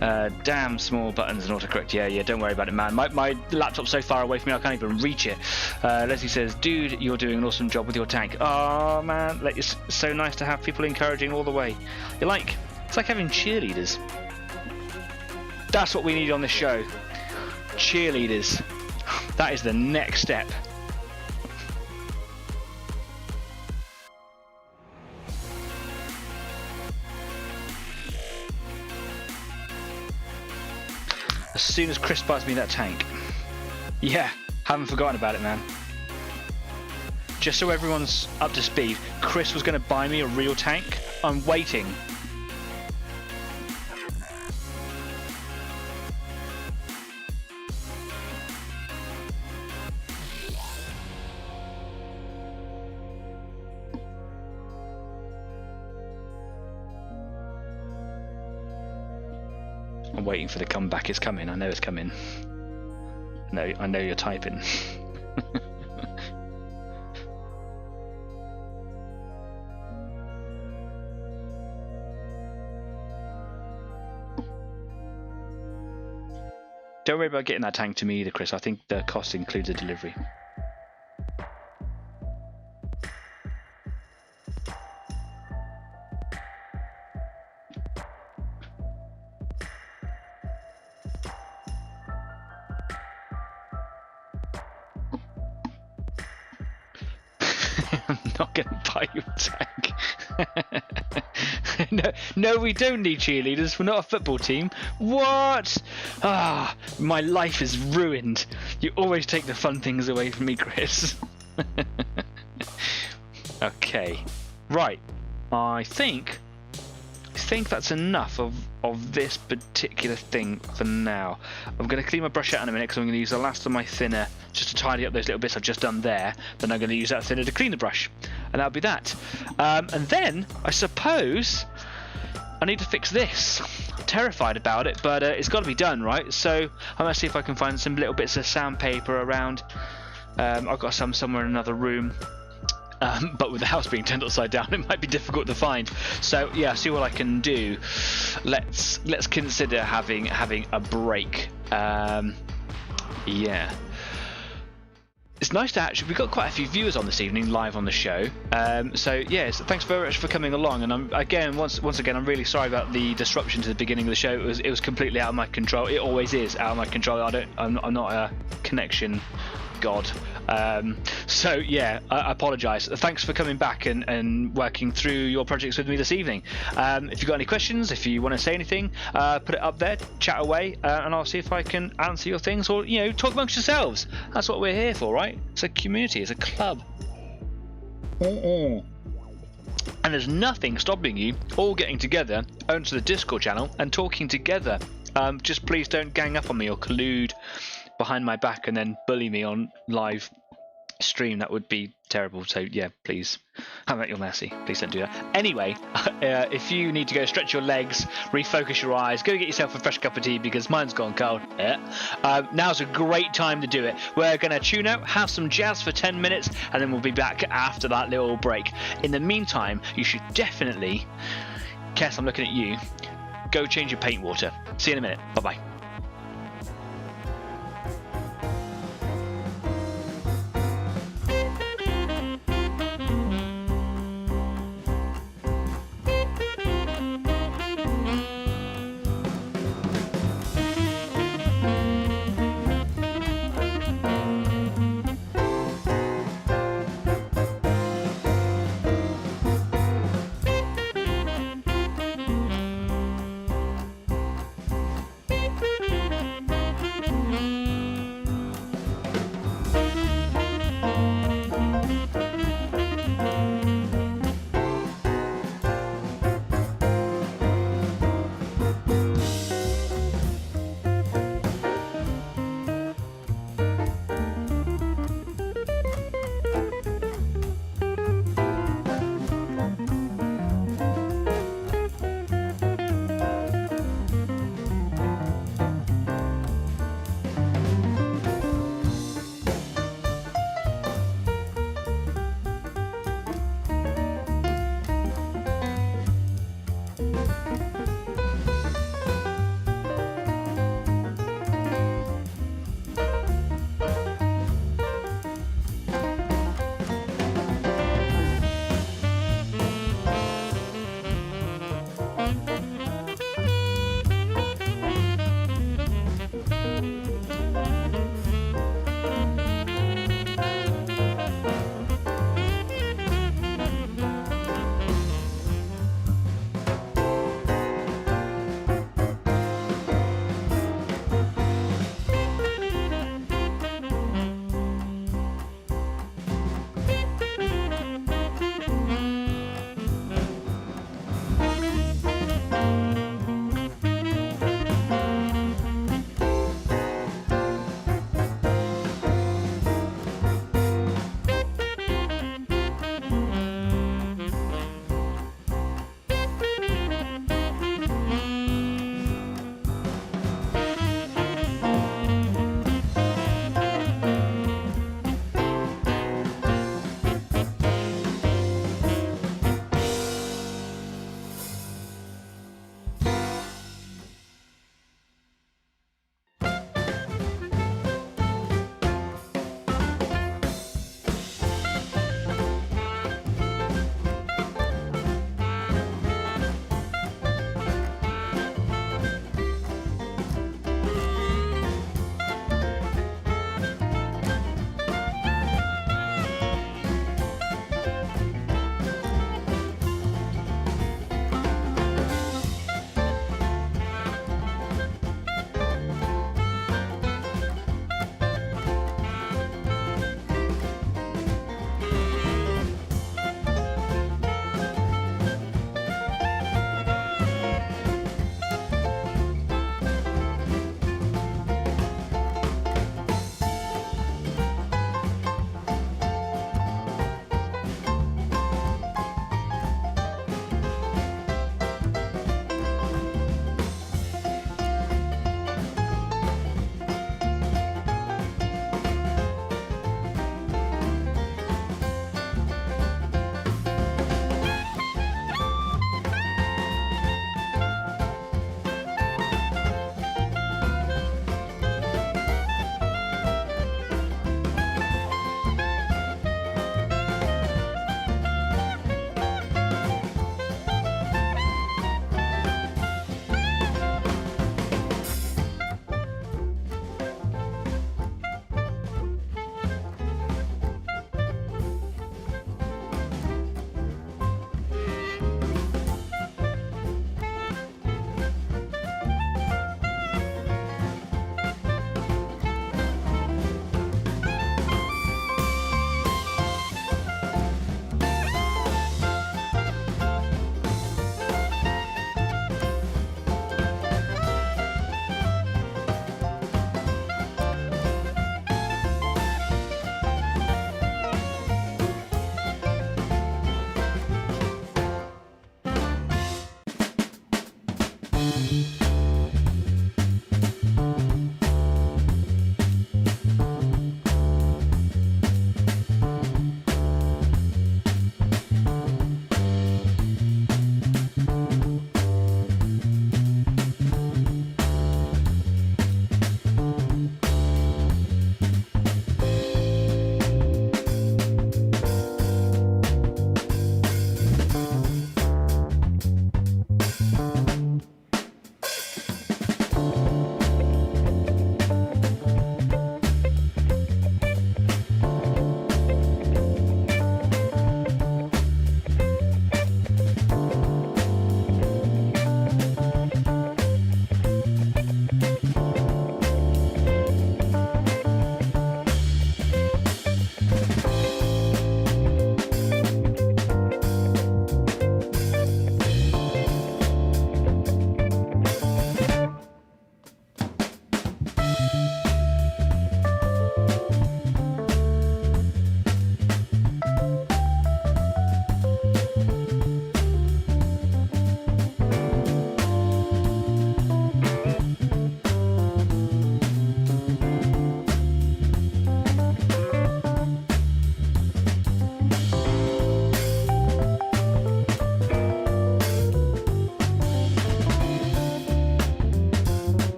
Yeah. Damn small buttons and autocorrect. Yeah, don't worry about it, man. My laptop's so far away from me I can't even reach it. Leslie says, dude, you're doing an awesome job with your tank. Oh, man, it's so nice to have people encouraging all the way. It's like having cheerleaders. That's what we need on this show. Cheerleaders. That is the next step. As soon as Chris buys me that tank. Yeah, haven't forgotten about it, man. Just so everyone's up to speed, Chris was going to buy me a real tank. I'm waiting. I'm waiting for the comeback. It's coming. I know it's coming. No, I know you're typing. Don't worry about getting that tank to me either, Chris. I think the cost includes a delivery. I'm not going to buy you a tank. No, we don't need cheerleaders. We're not a football team. What? Ah, my life is ruined. You always take the fun things away from me, Chris. Okay, right. I think that's enough of this particular thing for now. I'm going to clean my brush out in a minute because I'm going to use the last of my thinner just to tidy up those little bits I've just done there. Then I'm going to use that thinner to clean the brush, and that'll be that. And then I suppose I need to fix this. I'm terrified about it, but it's got to be done, right? So I'm going to see if I can find some little bits of sandpaper around. I've got some somewhere in another room. But with the house being turned upside down, it might be difficult to find. So yeah, see what I can do. Let's consider having a break. Yeah, it's nice to actually. We've got quite a few viewers on this evening live on the show. So yeah, thanks very much for coming along. And once again, I'm really sorry about the disruption to the beginning of the show. It was completely out of my control. It always is out of my control. I'm not a connection god. So yeah, I apologise. Thanks for coming back and working through your projects with me this evening. If you've got any questions, if you want to say anything, put it up there, chat away, and I'll see if I can answer your things, or talk amongst yourselves. That's what we're here for, right? It's a community, it's a club. And there's nothing stopping you all getting together onto the Discord channel and talking together. Just please don't gang up on me or collude behind my back and then bully me on live stream. That would be terrible. So yeah, please, I'm at your mercy. Please don't do that. Anyway, if you need to go stretch your legs, refocus your eyes, go get yourself a fresh cup of tea because mine's gone cold. Now's a great time to do it. We're going to tune out, have some jazz for 10 minutes, and then we'll be back after that little break. In the meantime, you should definitely, Kess, I'm looking at you, go change your paint water. See you in a minute. Bye-bye.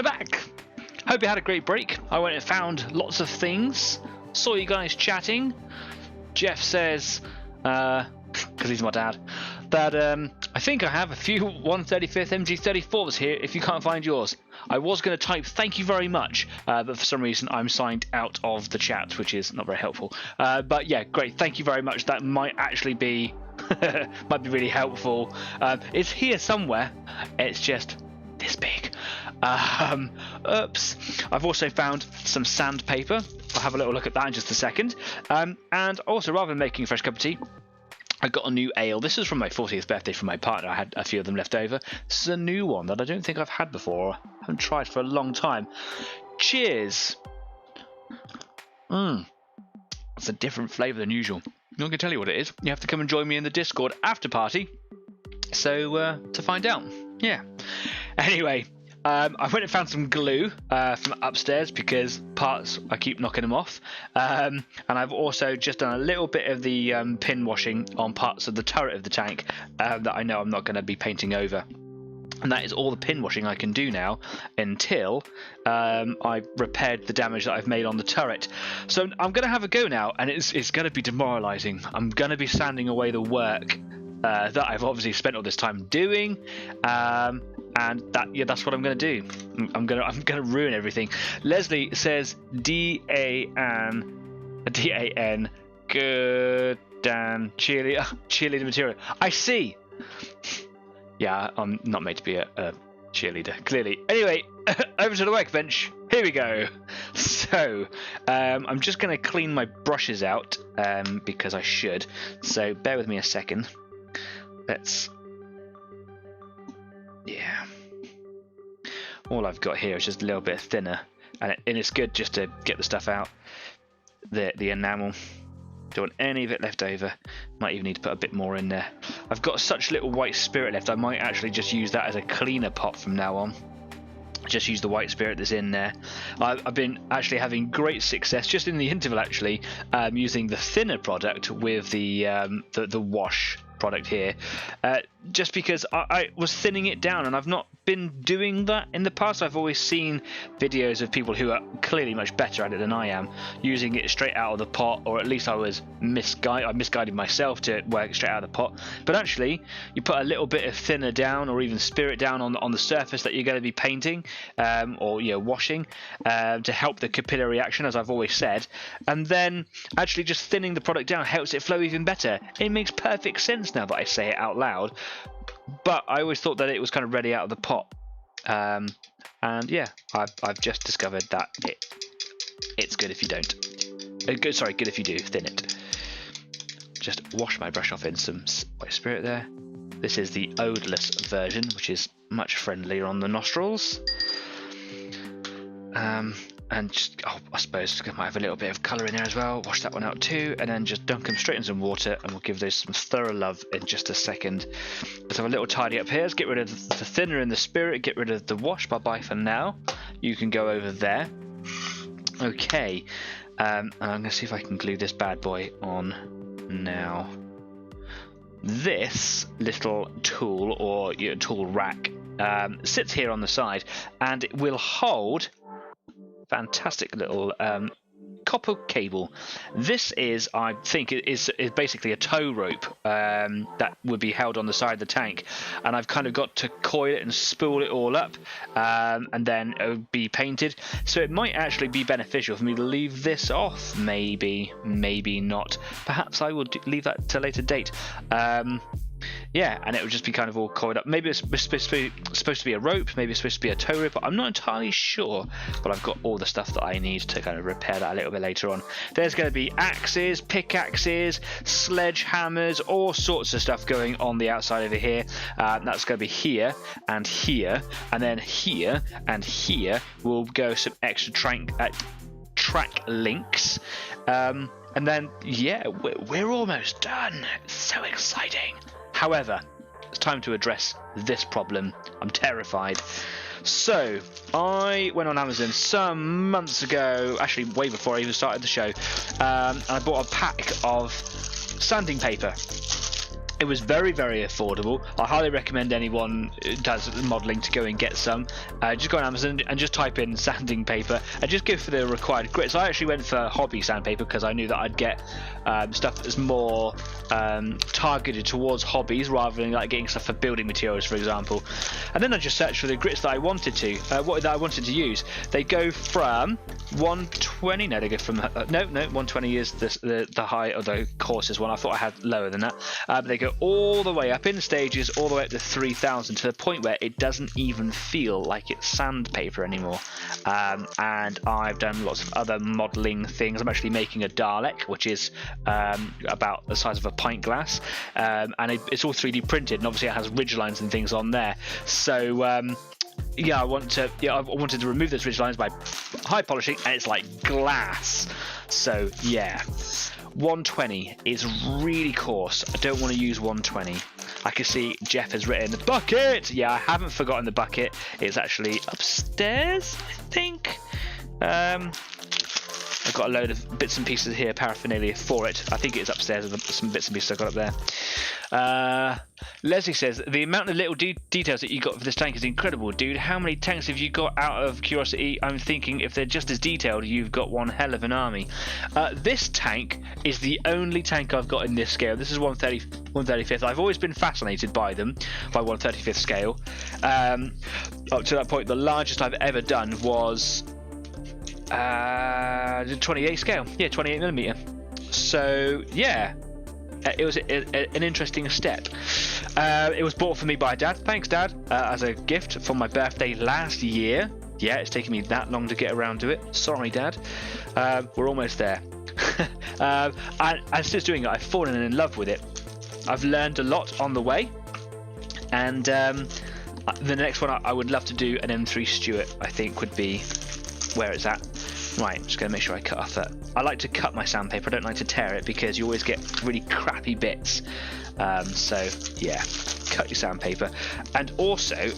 I'm back. Hope you had a great break. I went and found lots of things. Saw you guys chatting. Jeff says, because he's my dad, that I think I have a few 135th MG34s here if you can't find yours. I was going to type thank you very much, but for some reason I'm signed out of the chat, which is not very helpful. But yeah, great. Thank you very much. That might actually be might be really helpful. It's here somewhere. It's just this big. Oops. I've also found some sandpaper. I'll have a little look at that in just a second. And also, rather than making a fresh cup of tea, I got a new ale. This is from my 40th birthday from my partner. I had a few of them left over. This is a new one that I don't think I've had before. I haven't tried for a long time. Cheers. It's a different flavour than usual. I'm not going to tell you what it is. You have to come and join me in the Discord after party. So, to find out. Yeah. Anyway, I went and found some glue from upstairs because parts, I keep knocking them off. And I've also just done a little bit of the pin washing on parts of the turret of the tank that I know I'm not going to be painting over. And that is all the pin washing I can do now until I've repaired the damage that I've made on the turret. So I'm going to have a go now, and it's going to be demoralising. I'm going to be sanding away the work that I've obviously spent all this time doing. And that's what I'm going to do. I'm going to ruin everything. Leslie says DAN good Dan cheerleader material. I see. Yeah, I'm not made to be a cheerleader, clearly. Anyway, over to the workbench. Here we go. So, I'm just going to clean my brushes out because I should. So, bear with me a second. Yeah. All I've got here is just a little bit thinner, and it's good just to get the stuff out. The enamel. Don't want any of it left over. Might even need to put a bit more in there. I've got such little white spirit left, I might actually just use that as a cleaner pot from now on. Just use the white spirit that's in there. I've been actually having great success just in the interval actually using the thinner product with the wash product here, just because I was thinning it down, and I've not been doing that in the past. I've always seen videos of people who are clearly much better at it than I am, using it straight out of the pot, or at least I misguided myself to work straight out of the pot. But actually, you put a little bit of thinner down, or even spirit down on the surface that you're going to be painting, or washing, to help the capillary action, as I've always said, and then actually just thinning the product down helps it flow even better. It makes perfect sense now that I say it out loud, but I always thought that it was kind of ready out of the pot, and yeah, I've just discovered that it's good if you don't. Good if you do thin it. Just wash my brush off in some white spirit there. This is the odourless version, which is much friendlier on the nostrils. And just, I suppose I might have a little bit of colour in there as well. Wash that one out too, and then just dunk them straight in some water, and we'll give those some thorough love in just a second. Let's have a little tidy up here. Let's get rid of the thinner and the spirit, get rid of the wash. Bye-bye for now. You can go over there. Okay, and I'm going to see if I can glue this bad boy on now. This little tool, or tool rack, sits here on the side, and it will hold fantastic little copper cable. This is, I think, is basically a tow rope that would be held on the side of the tank, and I've kind of got to coil it and spool it all up, and then it would be painted. So it might actually be beneficial for me to leave this off. Maybe not. Perhaps I will leave that to a later date. Yeah, and it would just be kind of all coiled up. Maybe it's supposed to be a rope, maybe it's supposed to be a tow rope, but I'm not entirely sure. But I've got all the stuff that I need to kind of repair that a little bit later on. There's going to be axes, pickaxes, sledgehammers, all sorts of stuff going on the outside over here. That's going to be here, and then here, and here will go some extra track links. And then, yeah, we're almost done. It's so exciting. However, it's time to address this problem. I'm terrified. So, I went on Amazon some months ago, actually way before I even started the show, and I bought a pack of sanding paper. It was very, very affordable. I highly recommend anyone who does modelling to go and get some. Just go on Amazon and just type in sanding paper and just go for the required grits. I actually went for hobby sandpaper because I knew that I'd get stuff that's more targeted towards hobbies rather than like getting stuff for building materials, for example. And then I just searched for the grits that I wanted to use. They go from 120. No, they go from no. 120 is the high or the coarsest one. I thought I had lower than that. But they go all the way up in stages, all the way up to 3,000, to the point where it doesn't even feel like it's sandpaper anymore. And I've done lots of other modelling things. I'm actually making a Dalek, which is about the size of a pint glass, and it's all 3D printed, and obviously it has ridge lines and things on there. So yeah, I wanted to remove those ridge lines by high polishing, and it's like glass. So yeah, 120 is really coarse. I don't want to use 120. I can see Jeff has written the bucket. Yeah, I haven't forgotten the bucket. It's actually upstairs, I think. I've got a load of bits and pieces here, paraphernalia for it. I think it's upstairs with some bits and pieces I've got up there. Leslie says, the amount of little details that you got for this tank is incredible, dude. How many tanks have you got out of curiosity? I'm thinking if they're just as detailed, you've got one hell of an army. This tank is the only tank I've got in this scale. This is 135th. I've always been fascinated by them, by 135th scale. Up to that point, the largest I've ever done was 28 scale. Yeah, 28mm. So yeah, it was an interesting step. It was bought for me by Dad. Thanks, Dad, as a gift for my birthday last year. Yeah, it's taken me that long to get around to it. Sorry, Dad. We're almost there. And since doing it, I've fallen in love with it. I've learned a lot on the way, and the next one I would love to do an M3 Stuart. I think would be where it's at. Right, I'm just going to make sure I cut off that. I like to cut my sandpaper. I don't like to tear it because you always get really crappy bits. So yeah, cut your sandpaper. And also,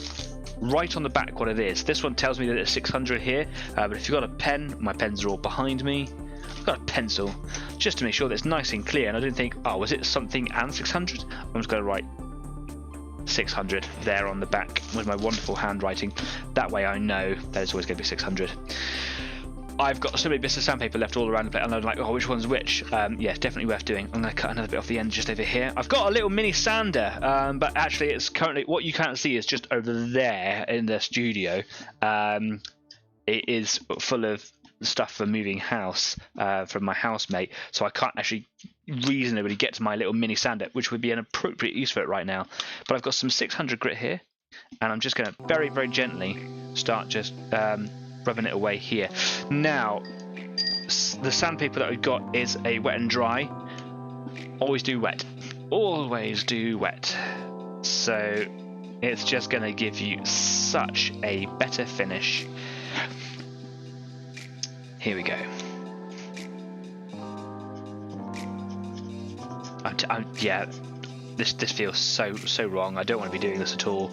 right on the back what it is. This one tells me that it's 600 here, but if you've got a pen, my pens are all behind me. I've got a pencil just to make sure that it's nice and clear, and I don't think, oh, was it something and 600? I'm just going to write 600 there on the back with my wonderful handwriting. That way I know that it's always going to be 600. I've got so many bits of sandpaper left all around the place, and I'm like, oh, which one's which? Yeah, definitely worth doing. I'm going to cut another bit off the end just over here. I've got a little mini sander, but actually it's currently, what you can't see is just over there in the studio. It is full of stuff for moving house from my housemate, so I can't actually reasonably get to my little mini sander, which would be an appropriate use for it right now. But I've got some 600 grit here, and I'm just going to very, very gently start just rubbing it away here. Now, the sandpaper that we've got is a wet and dry. Always do wet. Always do wet. So it's just going to give you such a better finish. Here we go. Yeah, this feels so wrong. I don't want to be doing this at all.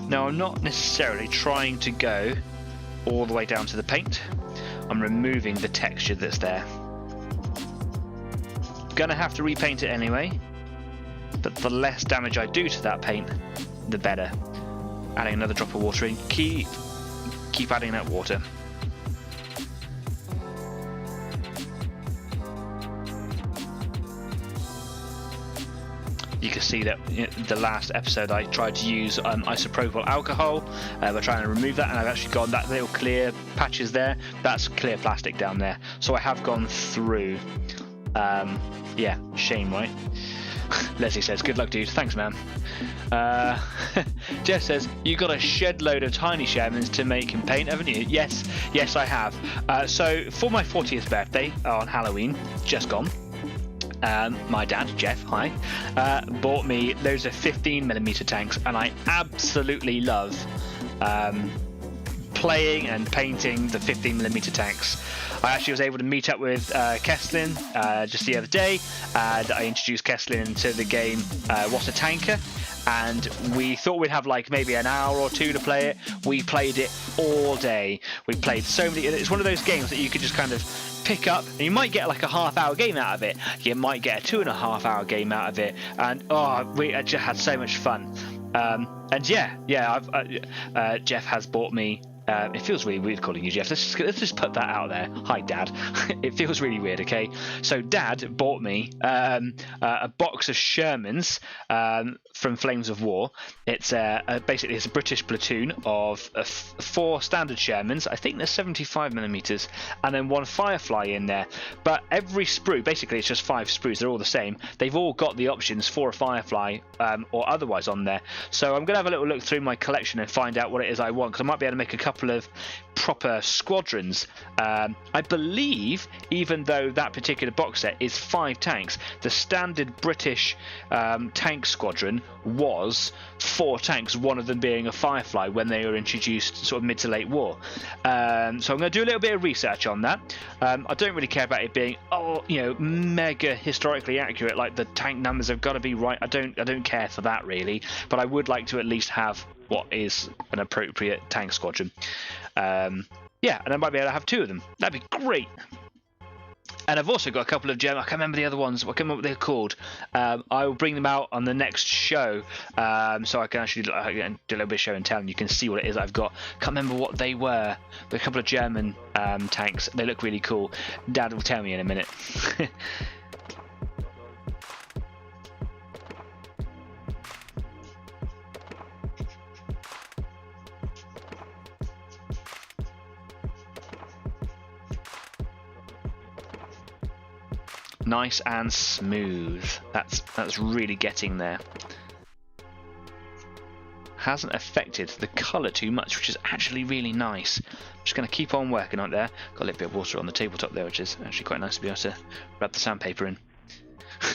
Now, I'm not necessarily trying to go all the way down to the paint. I'm removing the texture that's there. Gonna have to repaint it anyway, but the less damage I do to that paint, the better. Adding another drop of water in. Keep adding that water. You can see that the last episode I tried to use isopropyl alcohol by trying to remove that, and I've actually got that little clear patches there. That's clear plastic down there. So I have gone through. Yeah, shame, right? Leslie says, good luck, dude. Thanks, man. Jeff says, you got a shed load of tiny Shermans to make and paint, haven't you? Yes, I have. So for my 40th birthday on Halloween, just gone, my dad, Jeff, hi, bought me loads of 15mm tanks, and I absolutely love playing and painting the 15mm tanks. I actually was able to meet up with Kesslin just the other day, and I introduced Kesslin into the game What a Tanker, and we thought we'd have like maybe an hour or two to play it. We played it all day. We played so many. It's one of those games that you could just kind of pick up, and you might get like a half-hour game out of it. You might get a 2.5-hour game out of it, and we just had so much fun. And Jeff has bought me. It feels really weird calling you Jeff. Let's just put that out there. Hi, Dad. It feels really weird. Okay, so Dad bought me a box of Shermans from Flames of War. It's basically it's a British platoon of 4 standard Shermans. I think there's 75mm, and then 1 Firefly in there. But every sprue, basically, it's just 5 sprues. They're all the same. They've all got the options for a Firefly or otherwise on there. So I'm gonna have a little look through my collection and find out what it is I want, because I might be able to make a couple of proper squadrons. I believe, even though that particular box set is 5 tanks, the standard British tank squadron was 4 tanks, one of them being a Firefly when they were introduced sort of mid to late war. So I'm going to do a little bit of research on that. I don't really care about it being mega historically accurate, like the tank numbers have got to be right. I don't care for that really, but I would like to at least have what is an appropriate tank squadron. And I might be able to have 2 of them. That'd be great. And I've also got a couple of German. I can't remember the other ones. I can't remember what they're called. I will bring them out on the next show, so I can actually do a little bit of show and tell, and you can see what it is I've got. Can't remember what they were. They're a couple of German tanks. They look really cool. Dad will tell me in a minute. Nice and smooth. That's really getting there. Hasn't affected the colour too much, which is actually really nice. I'm just going to keep on working on it there. Got a little bit of water on the tabletop there, which is actually quite nice to be able to rub the sandpaper in.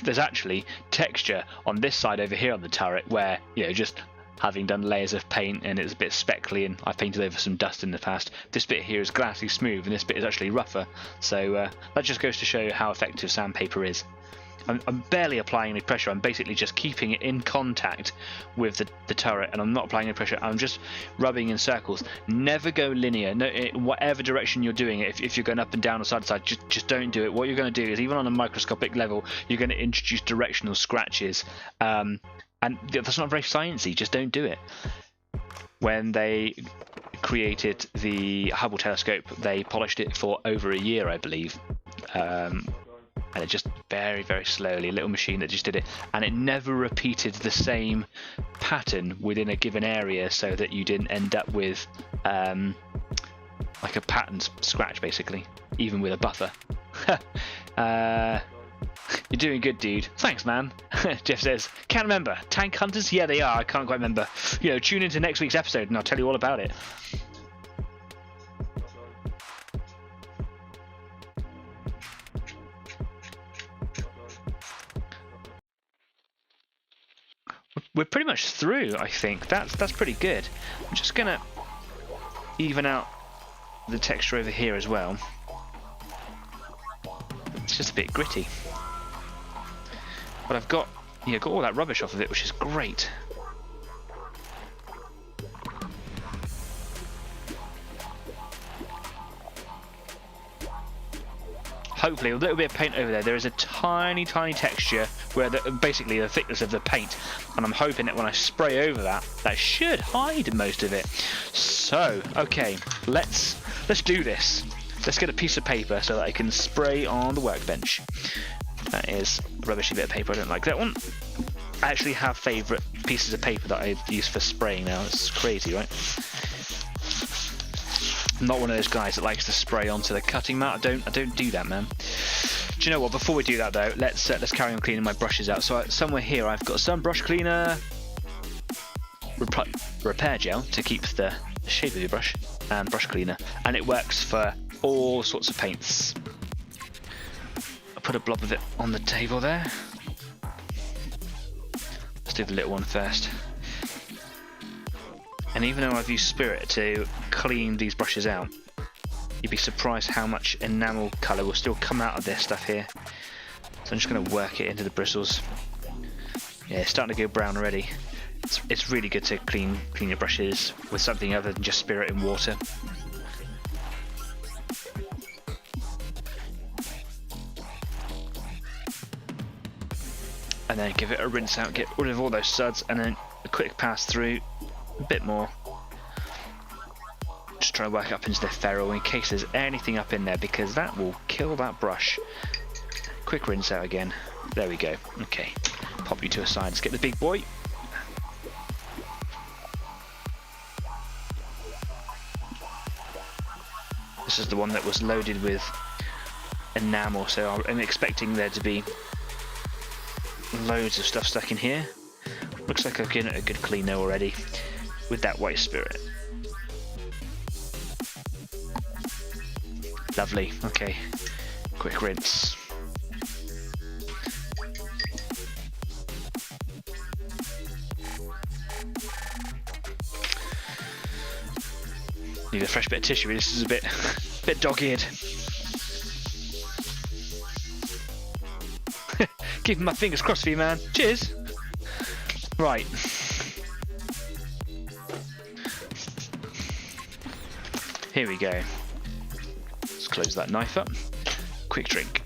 There's actually texture on this side over here on the turret where, just having done layers of paint and it's a bit speckly, and I've painted over some dust in the past. This bit here is glassy smooth and this bit is actually rougher, so that just goes to show you how effective sandpaper is. I'm barely applying any pressure. I'm basically just keeping it in contact with the turret, and I'm not applying any pressure. I'm just rubbing in circles. Never go linear. No, whatever direction you're doing it, if you're going up and down or side to side, just don't do it. What you're going to do is, even on a microscopic level, you're going to introduce directional scratches. And that's not very sciencey. Just don't do it. When they created the Hubble telescope, they polished it for over a year, I believe. And it just very, very slowly, a little machine that just did it. And it never repeated the same pattern within a given area, so that you didn't end up with like a pattern scratch, basically, even with a buffer. You're doing good, dude. Thanks, man. Jeff says, can't remember. Tank hunters? Yeah, they are. I can't quite remember. Tune into next week's episode and I'll tell you all about it. We're pretty much through, I think. That's pretty good. I'm just gonna even out the texture over here as well. It's just a bit gritty. But I've got all that rubbish off of it, which is great. Hopefully, a little bit of paint over there. There is a tiny, tiny texture where basically the thickness of the paint, and I'm hoping that when I spray over that, that should hide most of it. So, okay, let's do this. Let's get a piece of paper so that I can spray on the workbench. That is a rubbishy bit of paper. I don't like that one. I actually have favourite pieces of paper that I use for spraying now. It's crazy, right? I'm not one of those guys that likes to spray onto the cutting mat. I don't do that, man. Do you know what? Before we do that though, let's carry on cleaning my brushes out. So somewhere here I've got some brush cleaner, repair gel to keep the shape of your brush, and brush cleaner, and it works for all sorts of paints. I'll put a blob of it on the table there. Let's do the little one first. And even though I've used Spirit to clean these brushes out, you'd be surprised how much enamel colour will still come out of this stuff here. So I'm just going to work it into the bristles. Yeah, it's starting to go brown already. It's really good to clean your brushes with something other than just Spirit and water. and then give it a rinse out, get rid of all those suds, and then a quick pass through, a bit more. Just try to work up into the ferrule in case there's anything up in there, because that will kill that brush. Quick rinse out again. There we go. Okay, pop you to a side. Let's get the big boy. This is the one that was loaded with enamel, so I'm expecting there to be loads of stuff stuck in here. Looks like I've given it a good clean though already with that white spirit. Lovely. Okay, quick rinse. Need a fresh bit of tissue. This is a bit dog-eared. Keeping my fingers crossed for you, man. Cheers. Right. Here we go. Let's close that knife up. Quick drink.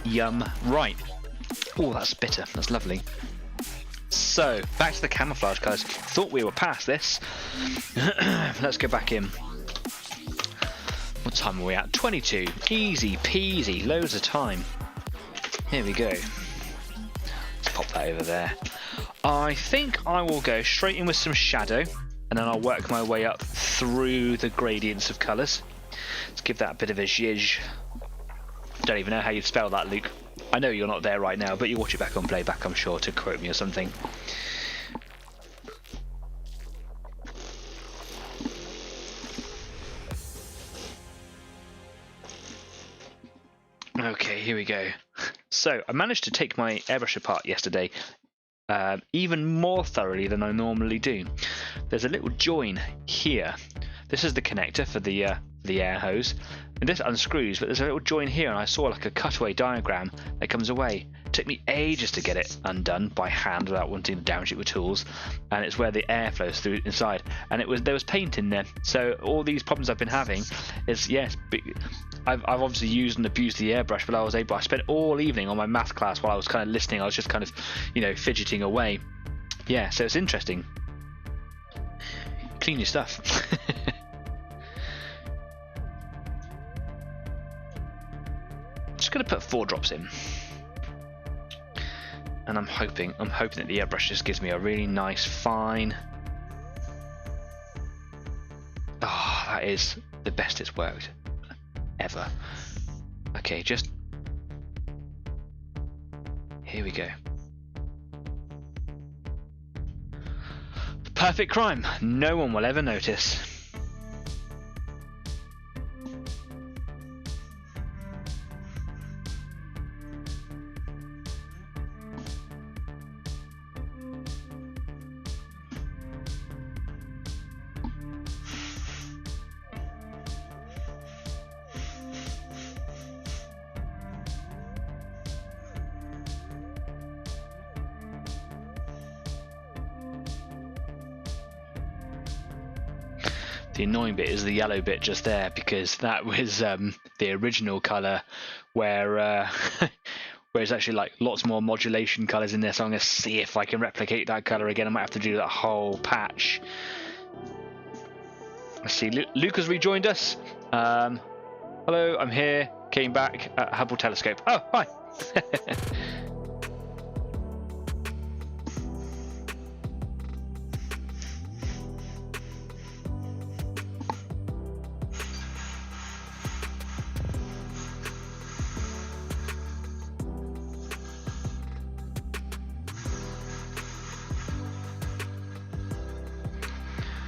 Yum. Right. Oh, that's bitter. That's lovely. So, back to the camouflage colours. Thought we were past this. Let's go back in. What time are we at? 22. Easy peasy. Loads of time. Here we go. Let's pop that over there. I think I will go straight in with some shadow, and then I'll work my way up through the gradients of colours. Let's give that a bit of a zhizh. Don't even know how you'd spell that, Luke. I know you're not there right now, but you watch it back on playback, I'm sure, to quote me or something. Okay, here we go. So, I managed to take my airbrush apart yesterday, even more thoroughly than I normally do. There's a little join here. This is the connector for the air hose, and this unscrews, but there's a little join here, and I saw like a cutaway diagram that comes away. It took me ages to get it undone by hand without wanting to damage it with tools, and it's where the air flows through inside, and there was paint in there. So all these problems I've been having is, yes, I've obviously used and abused the airbrush, but I spent all evening on my math class while I was kind of listening. I was just kind of, fidgeting away. Yeah, so it's interesting. Clean your stuff. Just gonna put 4 drops in, and I'm hoping that the airbrush just gives me a really nice fine. Oh, that is the best it's worked ever. Okay, just here we go. The perfect crime. No one will ever notice. The annoying bit is the yellow bit just there, because that was the original colour, where it's actually like lots more modulation colours in there, so I'm going to see if I can replicate that colour again. I might have to do that whole patch. Let's see, Luke has rejoined us. Hello, I'm here, came back at Hubble Telescope. Oh, hi!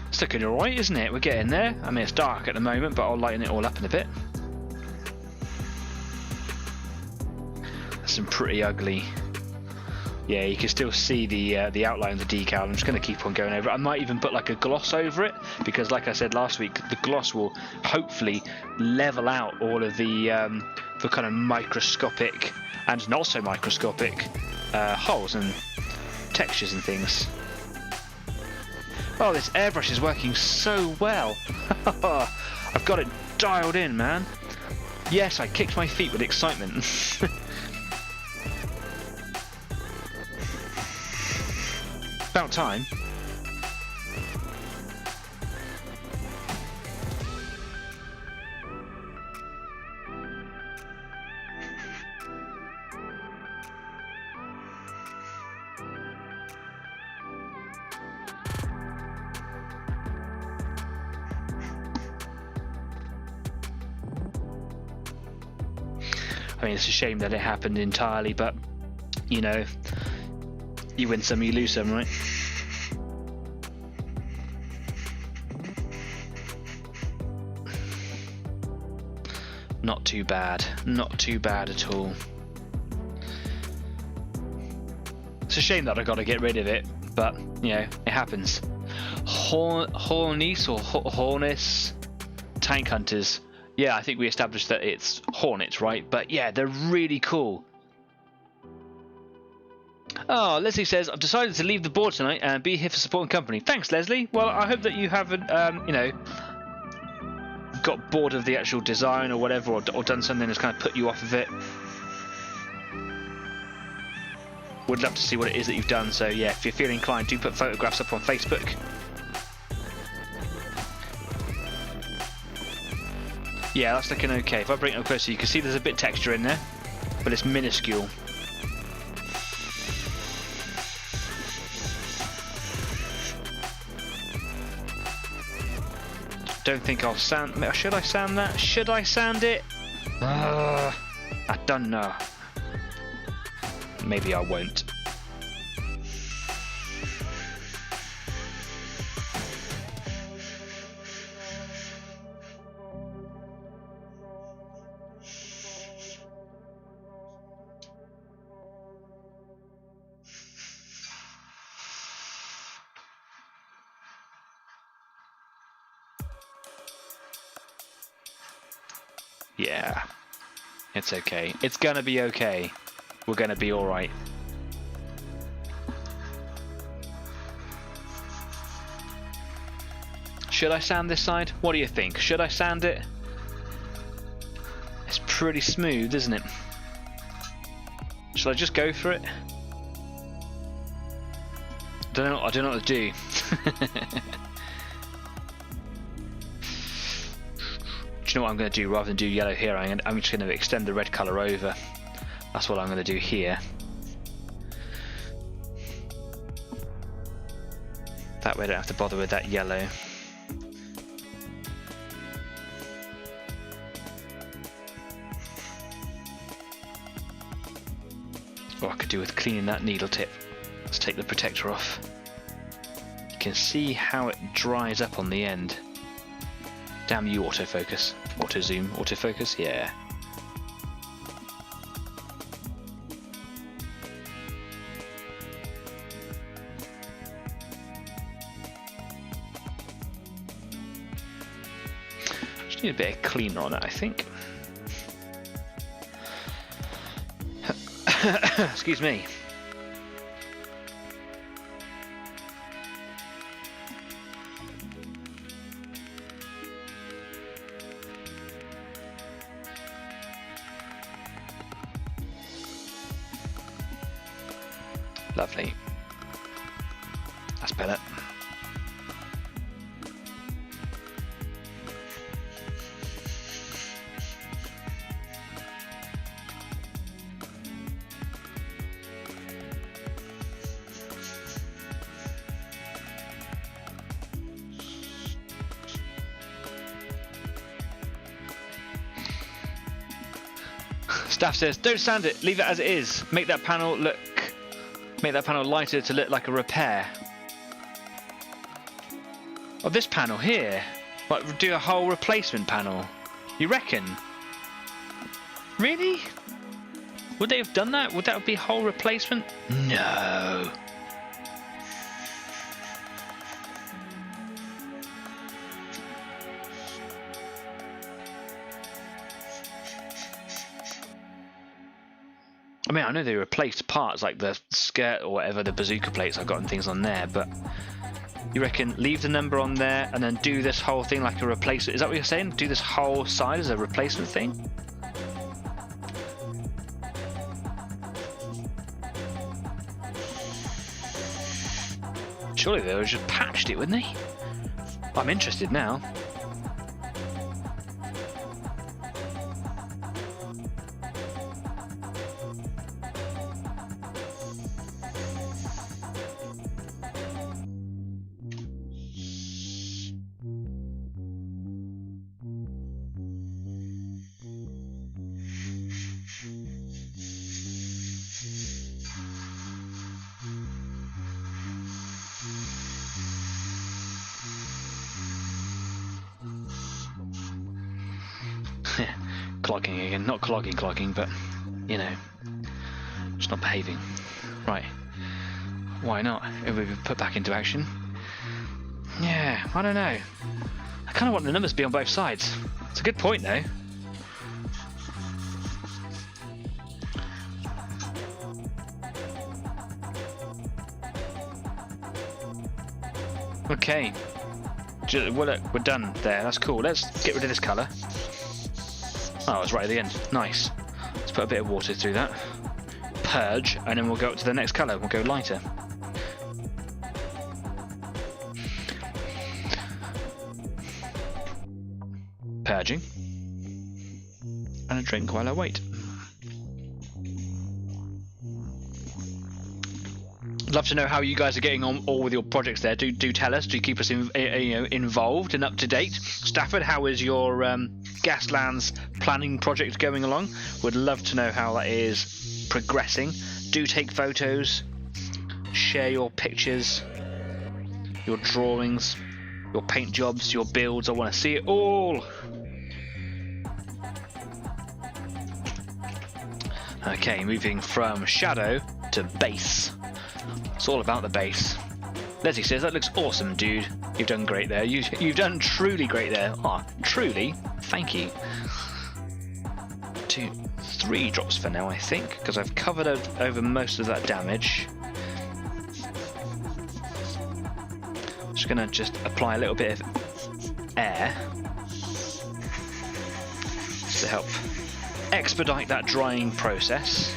It's looking alright, isn't it? We're getting there. I mean, it's dark at the moment, but I'll lighten it all up in a bit. That's some pretty ugly. Yeah, you can still see the outline of the decal. I'm just going to keep on going over it. I might even put like a gloss over it, because like I said last week, the gloss will hopefully level out all of the kind of microscopic and not so microscopic holes and textures and things. Oh, this airbrush is working so well. I've got it dialed in, man. Yes, I kicked my feet with excitement. About time. I mean, it's a shame that it happened entirely, but, you know, you win some, you lose some, right? Not too bad. Not too bad at all. It's a shame that I got to get rid of it, but, you know, it happens. Hornies or Hornets tank hunters. Yeah, I think we established that it's Hornets, right? But yeah, they're really cool. Oh, Leslie says, I've decided to leave the board tonight and be here for support and company. Thanks, Leslie. Well, I hope that you haven't, you know, got bored of the actual design or whatever, or done something that's kind of put you off of it. Would love to see what it is that you've done. So yeah, if you're feeling inclined, do put photographs up on Facebook. Yeah, that's looking okay. If I bring it up closer, you can see there's a bit of texture in there, but it's minuscule. Don't think I'll sand. Should I sand that? Should I sand it? I don't know. Maybe I won't. Yeah, it's okay. It's gonna be okay. We're gonna be alright. Should I sand this side? What do you think? Should I sand it? It's pretty smooth, isn't it? Shall I just go for it? I don't know what to do. Do you know what I'm going to do? Rather than do yellow here, I'm just going to extend the red colour over. That's what I'm going to do here. That way I don't have to bother with that yellow. What I could do with cleaning that needle tip. Let's take the protector off. You can see how it dries up on the end. Damn you, autofocus. Auto zoom, autofocus, yeah. Just need a bit of cleaner on it, I think. Excuse me. Lovely. That's better. Staff says, don't sand it, leave it as it is. Make that panel lighter to look like a repair. Oh, this panel here. Like, do a whole replacement panel. You reckon? Really? Would they have done that? Would that be whole replacement? No. I mean, I know they replaced parts like the skirt or whatever, the bazooka plates I've got and things on there, but you reckon leave the number on there and then do this whole thing like a replacement? Is that what you're saying? Do this whole side as a replacement thing? Surely they would have just patched it, wouldn't they? I'm interested now. Clogging again, not clogging, but you know, just not behaving. Right, why not? If we put back into action. Yeah, I don't know. I kind of want the numbers to be on both sides. It's a good point though. Okay, well, look, we're done there. That's cool. Let's get rid of this colour. Oh, it's right at the end. Nice. Let's put a bit of water through that. Purge, and then we'll go up to the next colour. We'll go lighter. Purging. And a drink while I wait. Love to know how you guys are getting on all with your projects there. Do tell us. Do keep us involved and up to date. Stafford, how is your Gaslands planning project going along? Would love to know how that is progressing. Do take photos. Share your pictures, your drawings, your paint jobs, your builds. I want to see it all. Okay, moving from shadow to base. It's all about the base. Leslie says, that looks awesome, dude. You've done great there. You've done truly great there. Ah, truly. Thank you. 2, 3 drops for now, I think, because I've covered over most of that damage. Just gonna apply a little bit of air to help expedite that drying process.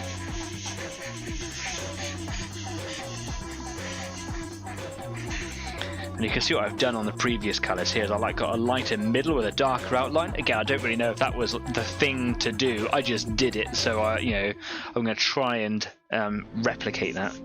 And you can see what I've done on the previous colours here is I got a lighter middle with a darker outline. Again, I don't really know if that was the thing to do. I just did it, so I'm going to try and replicate that.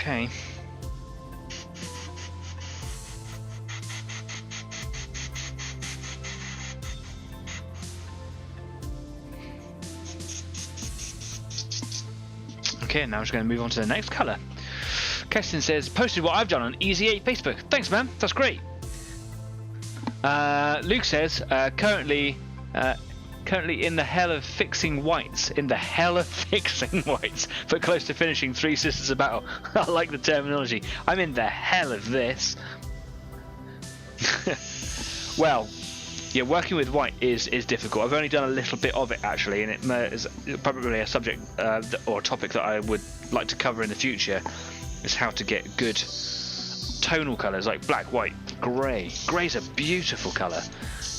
Okay. Okay, now I'm just going to move on to the next colour. Keston says, posted what I've done on Easy 8 Facebook. Thanks, man. That's great. Luke says, currently in the hell of fixing whites. In the hell of fixing whites, but close to finishing Three Sisters of Battle. I like the terminology. I'm in the hell of this. Well, yeah, working with white is difficult. I've only done a little bit of it actually, and it is probably a subject or a topic that I would like to cover in the future. Is how to get good tonal colours like black, white, grey. Grey's a beautiful colour.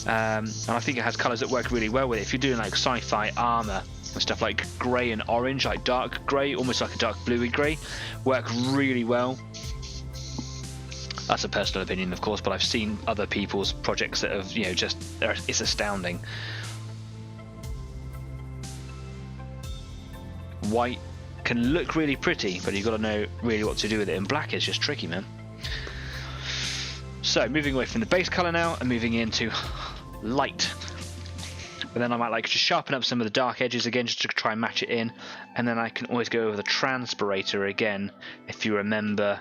And I think it has colours that work really well with it. If you're doing like sci-fi armour and stuff like grey and orange, like dark grey, almost like a dark bluey grey, work really well. That's a personal opinion, of course, but I've seen other people's projects that have, it's astounding. White can look really pretty, but you've got to know really what to do with it, and black is just tricky, man. So moving away from the base colour now and moving into light. But then I might like to sharpen up some of the dark edges again just to try and match it in. And then I can always go over the transpirator again. If you remember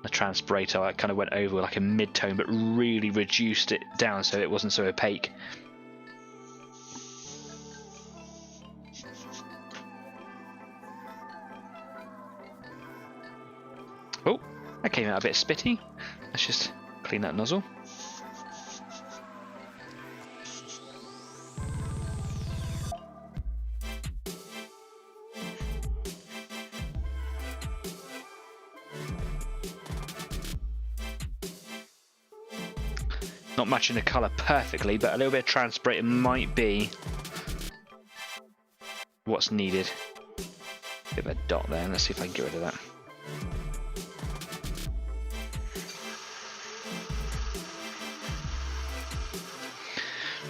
the transpirator, I kind of went over like a mid-tone but really reduced it down so it wasn't so opaque. Oh, that came out a bit spitty. Let's just clean that nozzle. Not matching the colour perfectly, but a little bit of transpirator might be what's needed. Bit of a dot there. Let's see if I can get rid of that.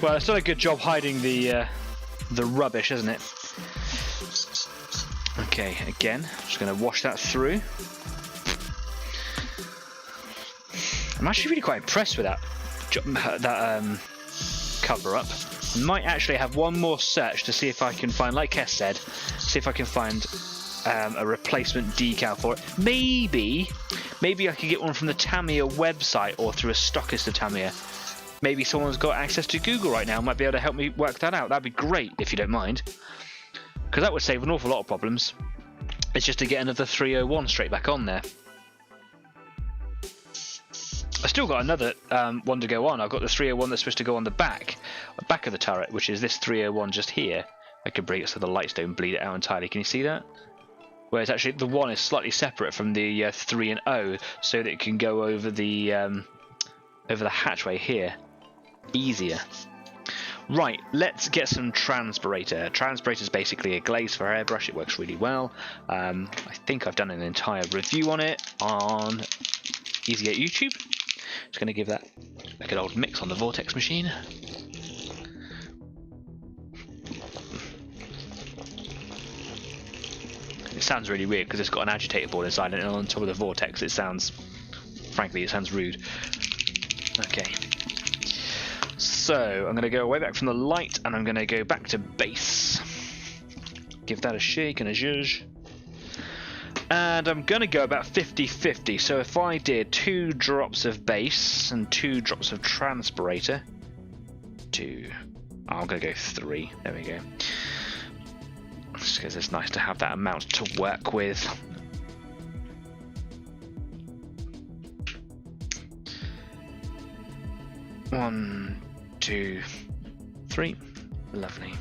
Well, it's done a good job hiding the rubbish, isn't it? Okay, again, I'm just going to wash that through. I'm actually really quite impressed with that cover up. Might actually have one more search to see if I can find, like Kes said, see if I can find a replacement decal for it. Maybe I could get one from the Tamiya website or through a stockist of Tamiya. Maybe someone's got access to Google right now and might be able to help me work that out. That'd be great if you don't mind, because that would save an awful lot of problems. It's just to get another 301 straight back on there. I still got another one to go on. I've got the 301 that's supposed to go on the back of the turret, which is this 301 just here. I could bring it so the lights don't bleed it out entirely. Can you see that? Whereas actually the one is slightly separate from the 3 and O, so that it can go over the hatchway here. Easier. Right, let's get some transpirator. Transpirator is basically a glaze for airbrush. It works really well. I think I've done an entire review on it on EasyGate YouTube. Just going to give that like an old mix on the Vortex machine. It sounds really weird because it's got an agitator board inside and on top of the Vortex it sounds, frankly, it sounds rude. Okay. So I'm going to go way back from the light and I'm going to go back to base. Give that a shake and a zhuzh. And I'm going to go about 50-50. So if I did 2 drops of base and 2 drops of transpirator. 2. Oh, I'm going to go 3. There we go. Just because it's nice to have that amount to work with. One, 2, 3. Lovely.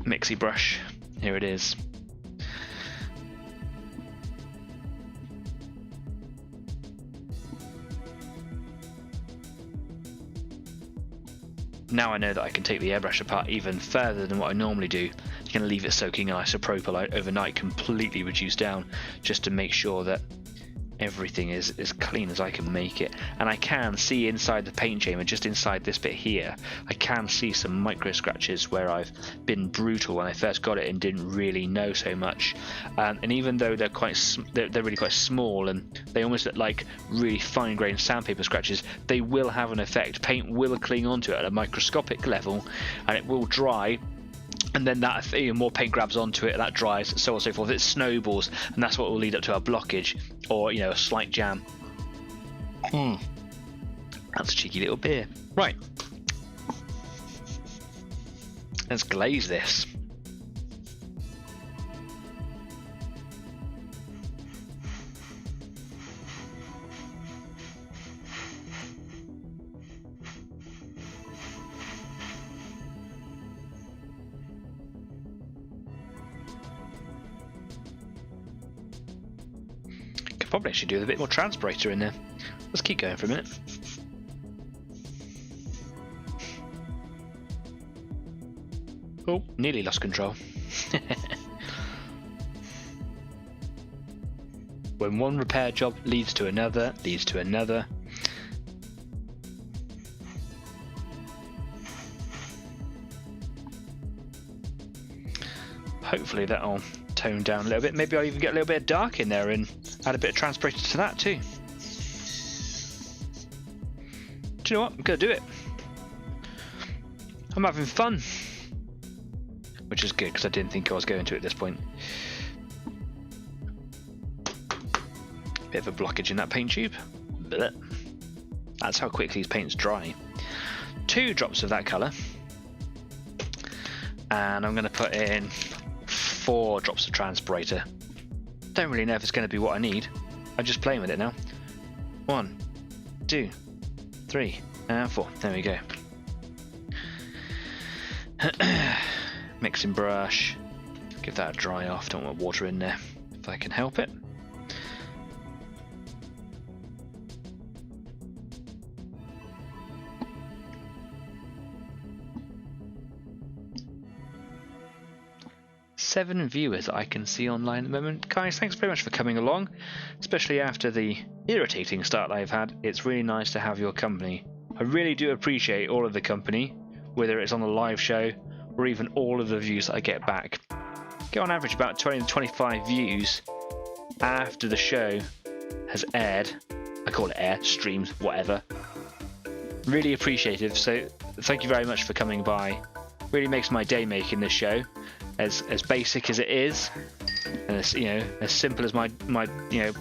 Mixie brush. Here it is. Now I know that I can take the airbrush apart even further than what I normally do. You can leave it soaking in isopropyl overnight, completely reduced down, just to make sure that everything is as clean as I can make it. And I can see inside the paint chamber, just inside this bit here, I can see some micro scratches where I've been brutal when I first got it and didn't really know so much. And even though they're really quite small and they almost look like really fine-grained sandpaper scratches, they will have an effect. Paint will cling onto it at a microscopic level, and it will dry. And then that more paint grabs onto it, that dries, so on and so forth. It snowballs, and that's what will lead up to a blockage or, a slight jam. That's a cheeky little beer. Right. Let's glaze this. Probably actually do a bit more transpirator in there. Let's keep going for a minute. Oh, nearly lost control. When one repair job leads to another, leads to another. Hopefully that'll tone down a little bit. Maybe I'll even get a little bit of dark in there and add a bit of transpirator to that too. Do you know what? I'm gonna do it. I'm having fun, which is good because I didn't think I was going to at this point. Bit of a blockage in that paint tube. But that's how quickly these paints dry. 2 drops of that colour, and I'm going to put in 4 drops of transpirator. Don't really know if it's going to be what I need. I'm just playing with it now. 1, 2, 3, and 4. There we go. Mixing brush. Give that a dry off. Don't want water in there if I can help it. Seven viewers I can see online at the moment. Guys, thanks very much for coming along, especially after the irritating start I've had. It's really nice to have your company. I really do appreciate all of the company, whether it's on the live show or even all of the views that I get back. Get on average about 20 to 25 views after the show has aired. I call it air, streams, whatever. Really appreciative, so thank you very much for coming by. Really makes my day making this show. As basic as it is, and as as simple as my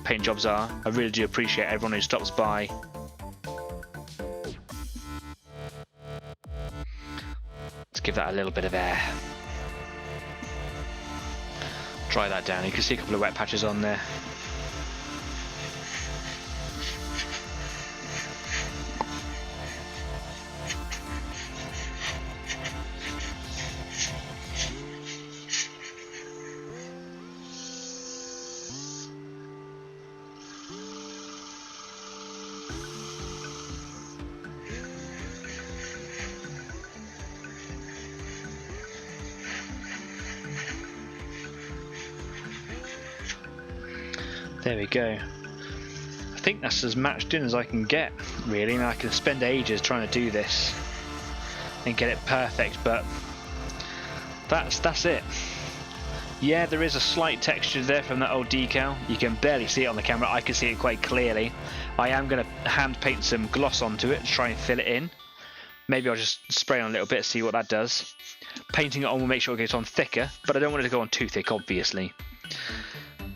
paint jobs are, I really do appreciate everyone who stops by. Let's give that a little bit of air. Dry that down. You can see a couple of wet patches on there. There we go. I think that's as matched in as I can get, really, and I can spend ages trying to do this and get it perfect, but that's it. Yeah, there is a slight texture there from that old decal. You can barely see it on the camera. I can see it quite clearly. I am going to hand paint some gloss onto it to try and fill it in. Maybe I'll just spray on a little bit, see what that does. Painting it on will make sure it gets on thicker, but I don't want it to go on too thick, obviously.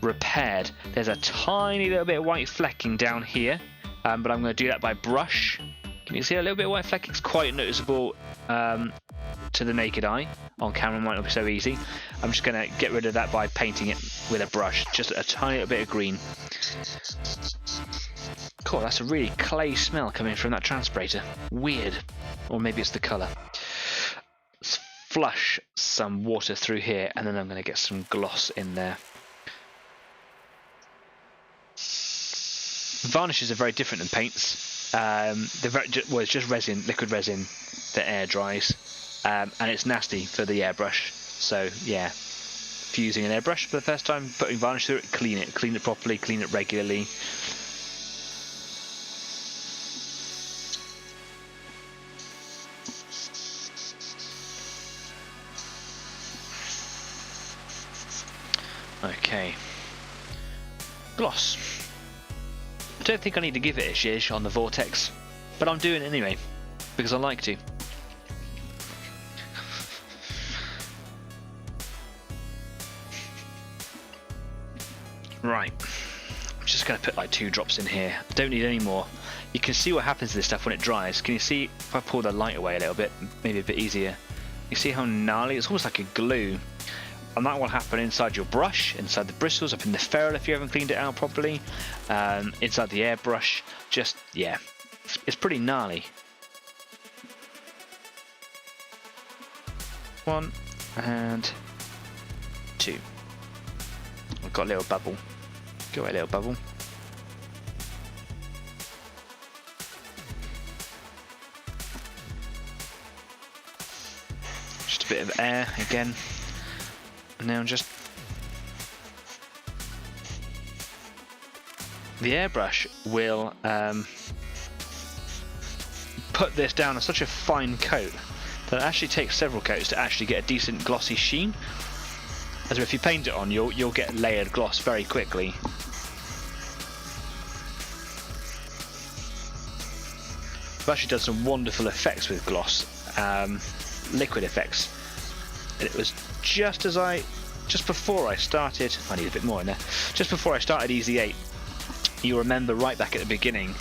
Repaired. There's a tiny little bit of white flecking down here, but I'm going to do that by brush. Can you see a little bit of white flecking? It's quite noticeable to the naked eye. On camera might not be so easy. I'm just going to get rid of that by painting it with a brush. Just a tiny little bit of green. Cool, that's a really clay smell coming from that transpirator. Weird. Or maybe it's the colour. Let's flush some water through here, and then I'm going to get some gloss in there. Varnishes are very different than paints. It's just resin, liquid resin that air dries, and it's nasty for the airbrush. So yeah, if you're using an airbrush for the first time, putting varnish through it, clean it properly, clean it regularly. Okay, gloss. I don't think I need to give it a zhizh on the vortex, but I'm doing it anyway, because I like to. Right, I'm just going to put like 2 drops in here. I don't need any more. You can see what happens to this stuff when it dries. Can you see if I pull the light away a little bit, maybe a bit easier? You see how gnarly? It's almost like a glue. And that will happen inside your brush, inside the bristles, up in the ferrule if you haven't cleaned it out properly, inside the airbrush. Just, yeah, it's pretty gnarly. 1 and 2. I've got a little bubble. Go away, little bubble. Just a bit of air again. And now just the airbrush will put this down on such a fine coat that it actually takes several coats to actually get a decent glossy sheen. As if you paint it on, you'll get layered gloss very quickly. I've actually done some wonderful effects with gloss, liquid effects. And it was just before I started. I need a bit more in there. Just before I started Easy 8. You'll remember right back at the beginning,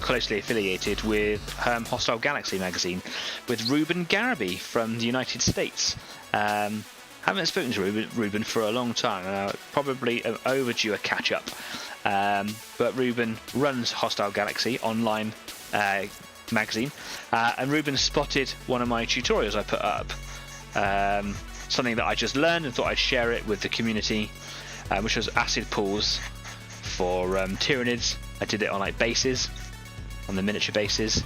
closely affiliated with Hostile Galaxy magazine, with Ruben Garaby from the United States. Haven't spoken to Ruben for a long time, probably overdue a catch-up. But Ruben runs Hostile Galaxy online magazine, and Ruben spotted one of my tutorials I put up, something that I just learned and thought I'd share it with the community, which was acid pools for Tyranids. I did it on like bases, on the miniature bases.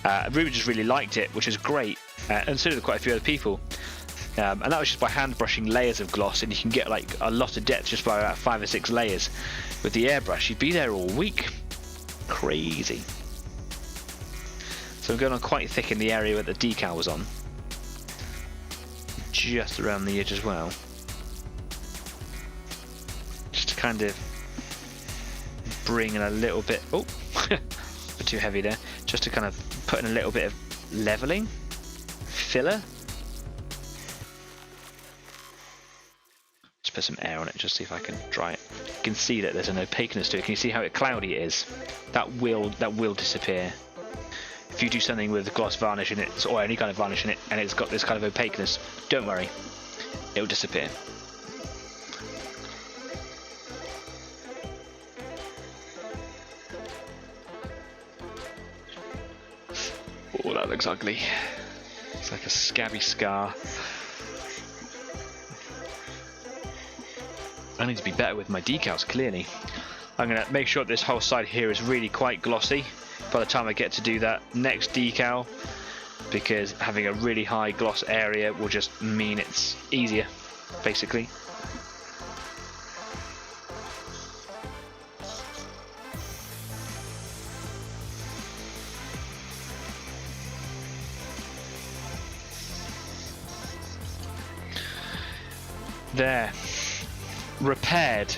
Ruben just really liked it, which is great, and so did quite a few other people. And that was just by hand brushing layers of gloss, and you can get like a lot of depth just by about 5 or 6 layers. With the airbrush, you'd be there all week. Crazy. So I'm going on quite thick in the area where the decal was on, just around the edge as well, just to kind of bring in a little bit. Oh, a bit too heavy there. Just to kind of put in a little bit of leveling, filler. Put some air on it, just see if I can dry it. You can see that there's an opaqueness to it. Can you see how cloudy it is? That will disappear. If you do something with gloss varnish in it, or any kind of varnish in it, and it's got this kind of opaqueness, don't worry, it will disappear. Oh, that looks ugly. It's like a scabby scar. I need to be better with my decals, clearly. I'm going to make sure that this whole side here is really quite glossy by the time I get to do that next decal, because having a really high gloss area will just mean it's easier, basically. There. Repaired.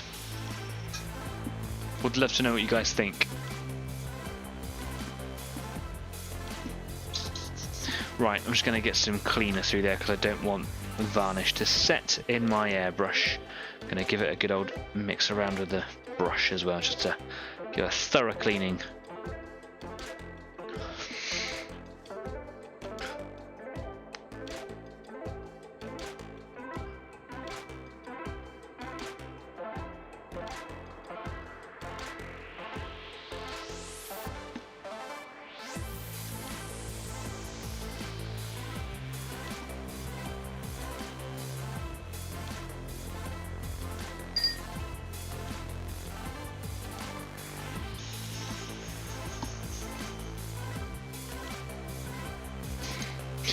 Would love to know what you guys think. Right, I'm just going to get some cleaner through there because I don't want varnish to set in my airbrush. I'm going to give it a good old mix around with the brush as well, just to give a thorough cleaning.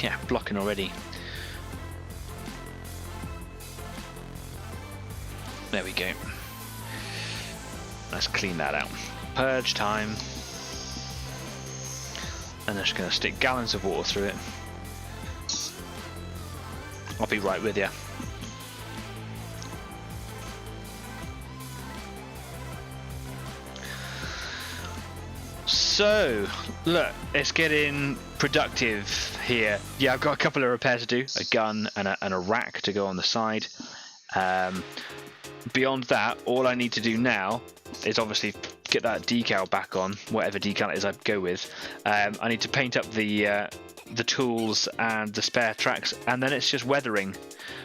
Yeah, blocking already. There we go. Let's clean that out. Purge time. And I'm just going to stick gallons of water through it. I'll be right with you. So, look, it's getting productive here. Yeah, I've got a couple of repairs to do, a gun and a rack to go on the side. Beyond that, all I need to do now is obviously get that decal back on, whatever decal it is I go with. I need to paint up the tools and the spare tracks, and then it's just weathering.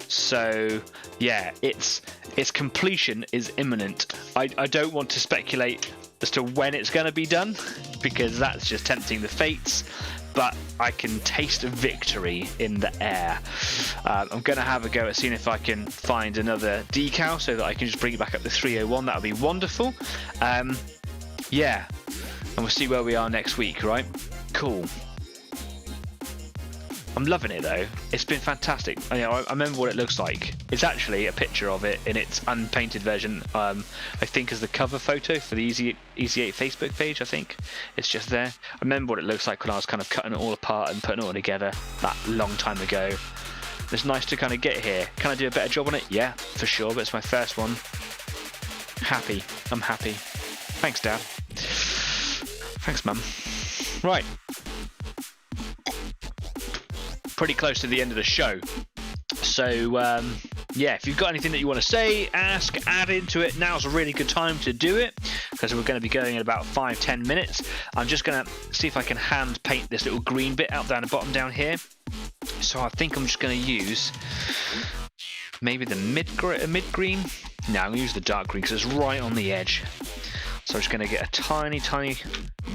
So yeah, its completion is imminent. I don't want to speculate as to when it's going to be done, because that's just tempting the fates, but I can taste victory in the air. I'm going to have a go at seeing if I can find another decal so that I can just bring it back up to 301. That would be wonderful. Yeah, and we'll see where we are next week, right? Cool. I'm loving it though. It's been fantastic. I remember what it looks like. It's actually a picture of it in its unpainted version. I think as the cover photo for the Easy 8 Facebook page. I think it's just there. I remember what it looks like when I was kind of cutting it all apart and putting it all together that long time ago. It's nice to kind of get here. Can I do a better job on it? Yeah, for sure. But it's my first one. Happy. I'm happy. Thanks, Dad. Thanks, Mum. Right. pretty close to the end of the show. So yeah, if you've got anything that you want to say, ask, add into it, now's a really good time to do it, because we're going to be going in about 5-10 minutes. I'm just going to see if I can hand paint this little green bit out down the bottom down here. So I think I'm just going to use maybe the mid green. No, I'm going to use the dark green because it's right on the edge. So I'm just going to get a tiny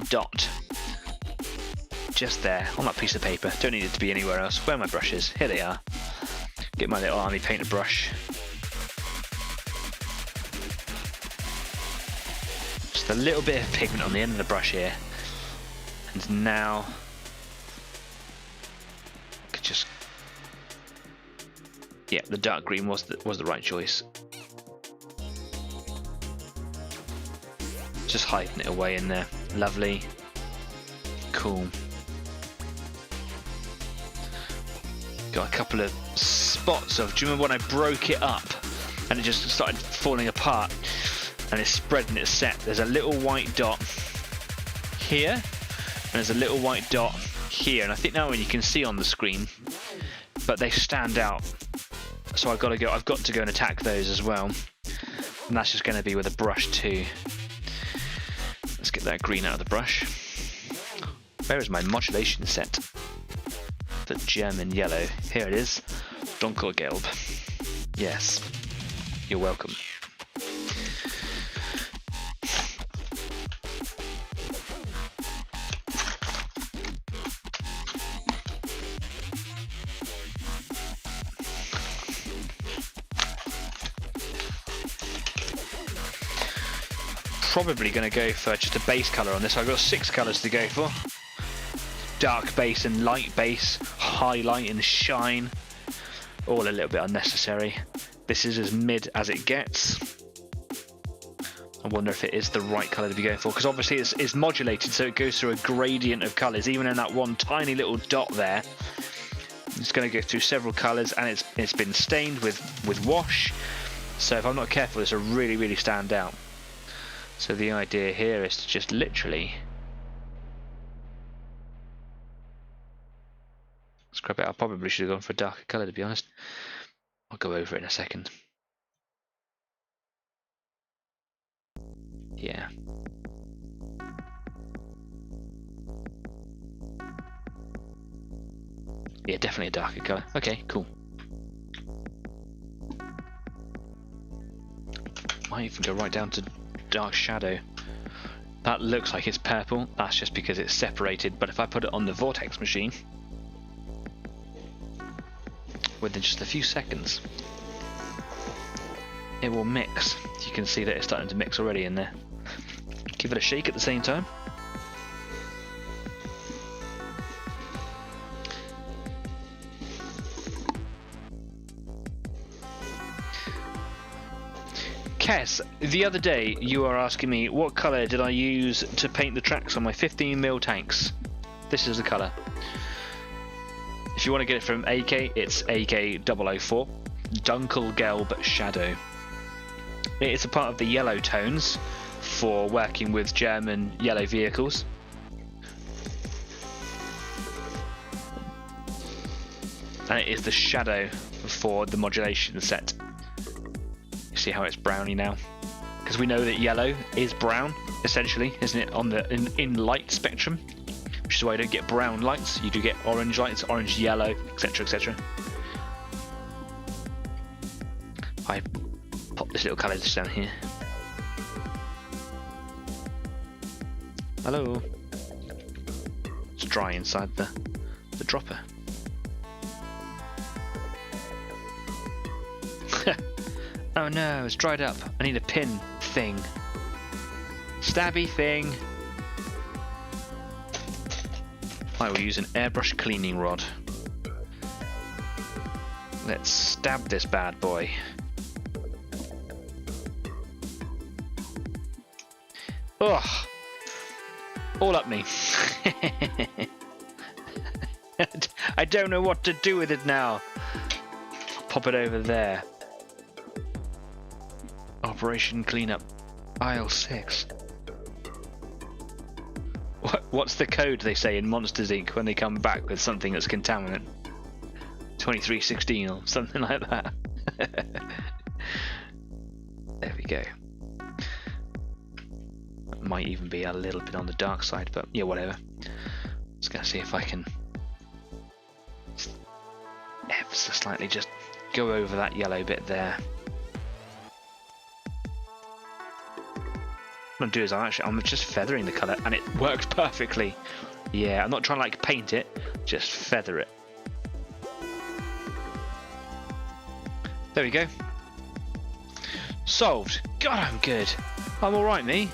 dot just there on that piece of paper. Don't need it to be anywhere else. Where are my brushes? Here they are. Get my little army painter brush. Just a little bit of pigment on the end of the brush here. And now I could just, yeah, the dark green was the right choice. Just hiding it away in there. Lovely. Cool. Got a couple of spots of, do you remember when I broke it up and it just started falling apart and it's spread and it's set? There's a little white dot here and there's a little white dot here, and I think that one you can see on the screen, but they stand out, so I've got to go and attack those as well, and that's just going to be with a brush too. Let's get that green out of the brush. Where is my modulation set? The German yellow. Here it is. Dunkelgelb. Yes. You're welcome. Probably going to go for just a base colour on this. I've got 6 colours to go for. Dark base and light base, highlight and shine, all a little bit unnecessary. This is as mid as it gets. I wonder if it is the right colour to be going for, because obviously it's modulated, so it goes through a gradient of colours. Even in that one tiny little dot there, it's going to go through several colours, and it's been stained with wash. So if I'm not careful, this will really stand out. So the idea here is to just literally scrub it. I probably should have gone for a darker colour, to be honest. I'll go over it in a second. Yeah. Yeah, definitely a darker colour. Okay, cool. Might even go right down to dark shadow. That looks like it's purple. That's just because it's separated, but if I put it on the vortex machine, within just a few seconds, it will mix. You can see that it's starting to mix already in there. Give it a shake at the same time. Kes, the other day you were asking me what colour did I use to paint the tracks on my 15mm tanks. This is the colour. If you want to get it from AK, it's AK004, Dunkelgelb Shadow. It's a part of the yellow tones for working with German yellow vehicles. And it is the shadow for the modulation set. You see how it's browny now? Because we know that yellow is brown, essentially, isn't it, on the in light spectrum? Which is why you don't get brown lights, you do get orange lights, orange, yellow, etc, etc. I pop this little colour just down here. Hello. It's dry inside the dropper. Oh no, it's dried up. I need a pin thing. Stabby thing. I will use an airbrush cleaning rod. Let's stab this bad boy. Ugh. All up me. I don't know what to do with it now. Pop it over there. Operation Cleanup Aisle 6. What's the code they say in Monsters Inc. when they come back with something that's contaminant? 2316 or something like that. There we go. Might even be a little bit on the dark side, but yeah, whatever. Just gonna see if I can ever so slightly just go over that yellow bit there. What I'm doing is I'm just feathering the colour, and it works perfectly. Yeah, I'm not trying to like paint it, just feather it. There we go. Solved. God, I'm good. I'm alright, me.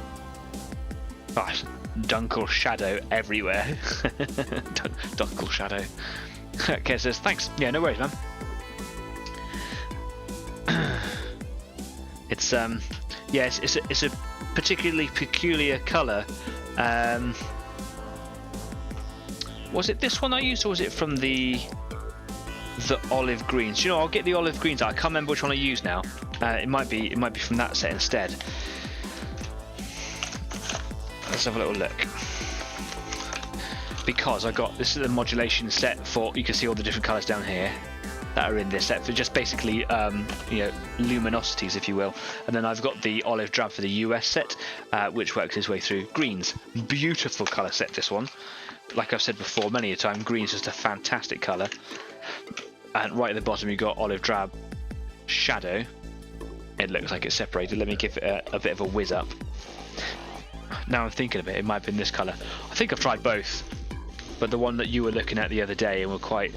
Gosh, Dunkle shadow everywhere. Dunkle shadow. Okay, says thanks. Yeah, no worries, man. It's yeah, it's a particularly peculiar colour. Was it this one I used, or was it from the olive greens? You know, I'll get the olive greens out. I can't remember which one I used now. It might be from that set instead. Let's have a little look. Because I got, this is the modulation set for, you can see all the different colours down here that are in this set for just basically you know, luminosities, if you will. And then I've got the olive drab for the US set, which works its way through greens. Beautiful colour set, this one. Like I've said before many a time, green's just a fantastic colour. And right at the bottom you've got olive drab shadow. It looks like it's separated. Let me give it a bit of a whiz up. Now I'm thinking of it, it might have been this colour. I think I've tried both, but the one that you were looking at the other day and were quite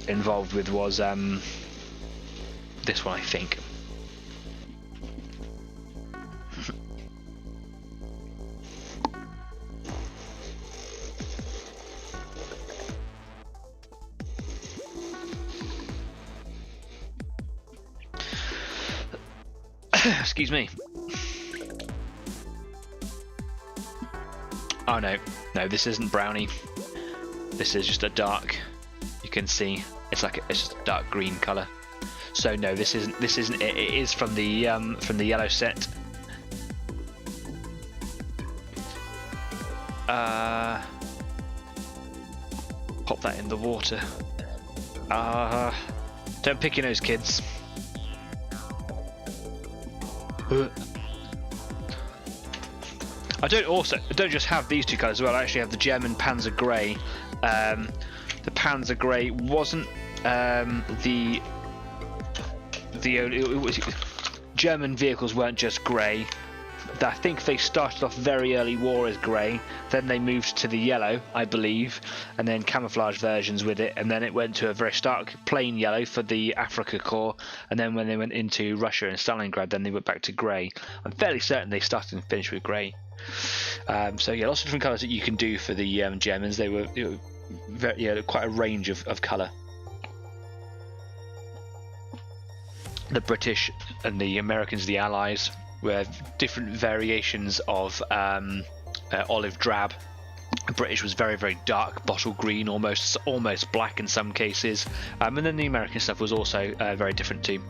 involved with was this one, I think. Excuse me. Oh no, this isn't brownie. This is just a dark. You can see it's just a dark green color. So no, this isn't it. It is from the yellow set. Pop that in the water. Don't pick your nose, kids. I don't just have these two colours as well. I actually have the German Panzer Grey. The Panzer Grey wasn't the only. German vehicles weren't just grey. I think they started off very early war as grey, then they moved to the yellow, I believe, and then camouflage versions with it, and then it went to a very stark plain yellow for the Africa Corps, and then when they went into Russia and Stalingrad, then they went back to grey. I'm fairly certain they started and finished with grey. So yeah, lots of different colours that you can do for the Germans. They were, quite a range of colour. The British and the Americans, the Allies, were different variations of olive drab. The British was very, very dark bottle green, almost black in some cases, and then the American stuff was also very different too.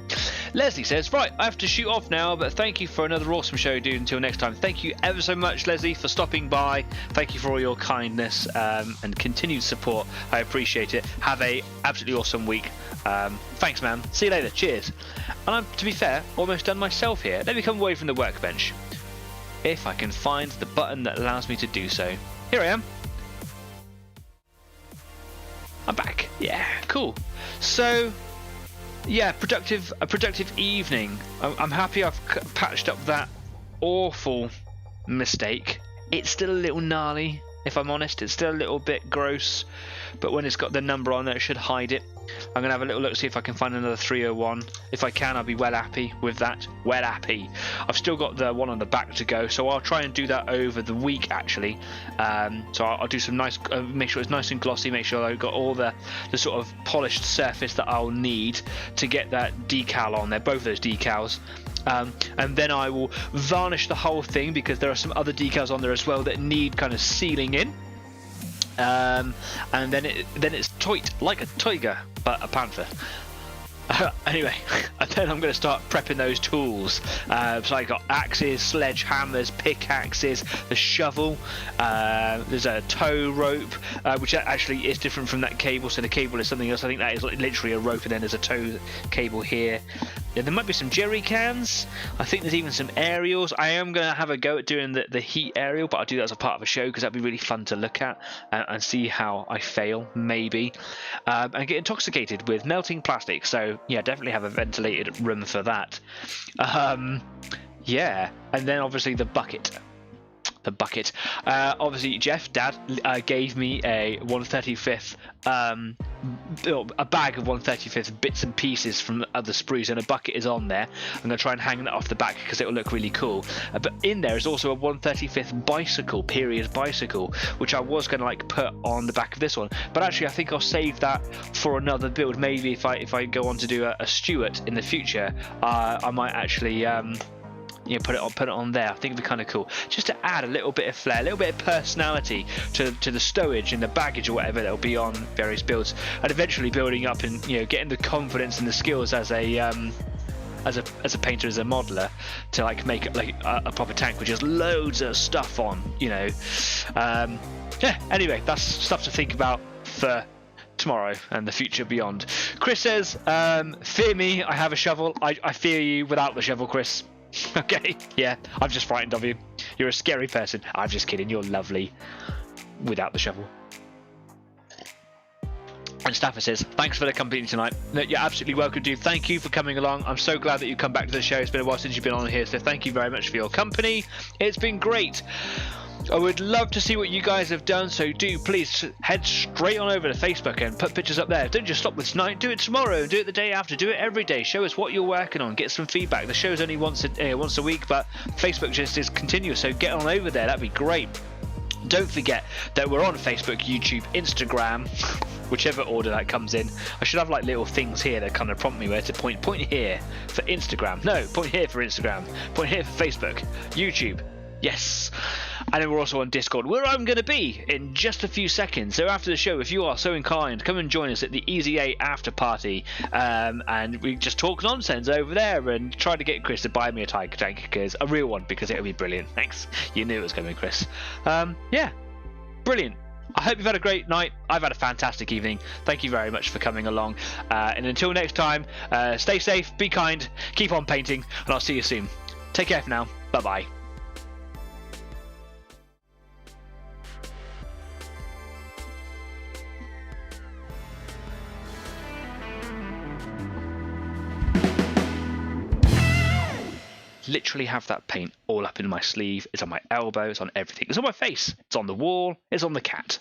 Leslie says, right, I have to shoot off now, but thank you for another awesome show, dude. Until next time, thank you ever so much, Leslie, for stopping by. Thank you for all your kindness and continued support. I appreciate it. Have a absolutely awesome week. Thanks, man. See you later. Cheers. And I'm, to be fair, almost done myself here. Let me come away from the workbench, if I can find the button that allows me to do so. Here I am. I'm back. Yeah, cool. So, yeah, a productive evening. I'm happy I've patched up that awful mistake. It's still a little gnarly, if I'm honest. It's still a little bit gross, but when it's got the number on there, it should hide it. I'm going to have a little look, see if I can find another 301. If I can, I'll be well happy with that. Well happy. I've still got the one on the back to go, so I'll try and do that over the week, actually. So I'll do some nice, make sure it's nice and glossy, make sure I've got all the sort of polished surface that I'll need to get that decal on there, both those decals. And then I will varnish the whole thing, because there are some other decals on there as well that need kind of sealing in. And then it's toit like a tiger, but a panther. Anyway, and then I'm going to start prepping those tools. So I got axes, sledgehammers, pickaxes, the shovel. There's a tow rope, which actually is different from that cable. So the cable is something else. I think that is literally a rope, and then there's a tow cable here. Yeah, there might be some jerry cans. I think there's even some aerials. I am going to have a go at doing the heat aerial, but I'll do that as a part of a show because that'd be really fun to look at and see how I fail, maybe. And get intoxicated with melting plastic. So yeah, definitely have a ventilated room for that. Yeah, and then obviously the bucket. Obviously Jeff, Dad, gave me a 135th a bag of 135th bits and pieces from other sprues, and a bucket is on there. I'm going to try and hang that off the back because it will look really cool. But in there is also a 135th bicycle, period bicycle, which I was going to like put on the back of this one, but actually I think I'll save that for another build. Maybe if I go on to do a Stuart in the future, I might actually put it on there. I think it'd be kind of cool, just to add a little bit of flair, a little bit of personality to the stowage and the baggage or whatever that'll be on various builds, and eventually building up and getting the confidence and the skills as a painter, as a modeler, to like make like a proper tank with just loads of stuff on. Anyway, that's stuff to think about for tomorrow and the future beyond. Chris says, fear me, I have a shovel. I fear you without the shovel, Chris. Okay, yeah, I'm just frightened of you. You're a scary person. I'm just kidding, you're lovely without the shovel. And Stafford says, thanks for the company tonight. No, you're absolutely welcome, dude. Thank you for coming along. I'm so glad that you've come back to the show. It's been a while since you've been on here, so thank you very much for your company. It's been great. I would love to see what you guys have done, so do please head straight on over to Facebook and put pictures up there. Don't just stop with tonight, do it tomorrow, do it the day after, do it every day. Show us what you're working on, get some feedback. The show's only once a week, but Facebook just is continuous, so get on over there, that'd be great. Don't forget that we're on Facebook, YouTube, Instagram, whichever order that comes in. I should have like little things here that kind of prompt me where to point. Point here for Instagram. No, point here for Instagram. Point here for Facebook, YouTube. Yes. And then we're also on Discord, where I'm going to be in just a few seconds. So after the show, if you are so inclined, come and join us at the Easy 8 after party. And we just talk nonsense over there and try to get Chris to buy me a Tiger Tank, because a real one, because it'll be brilliant. Thanks. You knew it was going to be Chris. Yeah, brilliant. I hope you've had a great night. I've had a fantastic evening. Thank you very much for coming along. And until next time, stay safe, be kind, keep on painting, and I'll see you soon. Take care for now. Bye-bye. Literally have that paint all up in my sleeve. It's on my elbow, it's on everything. It's on my face, it's on the wall, it's on the cat.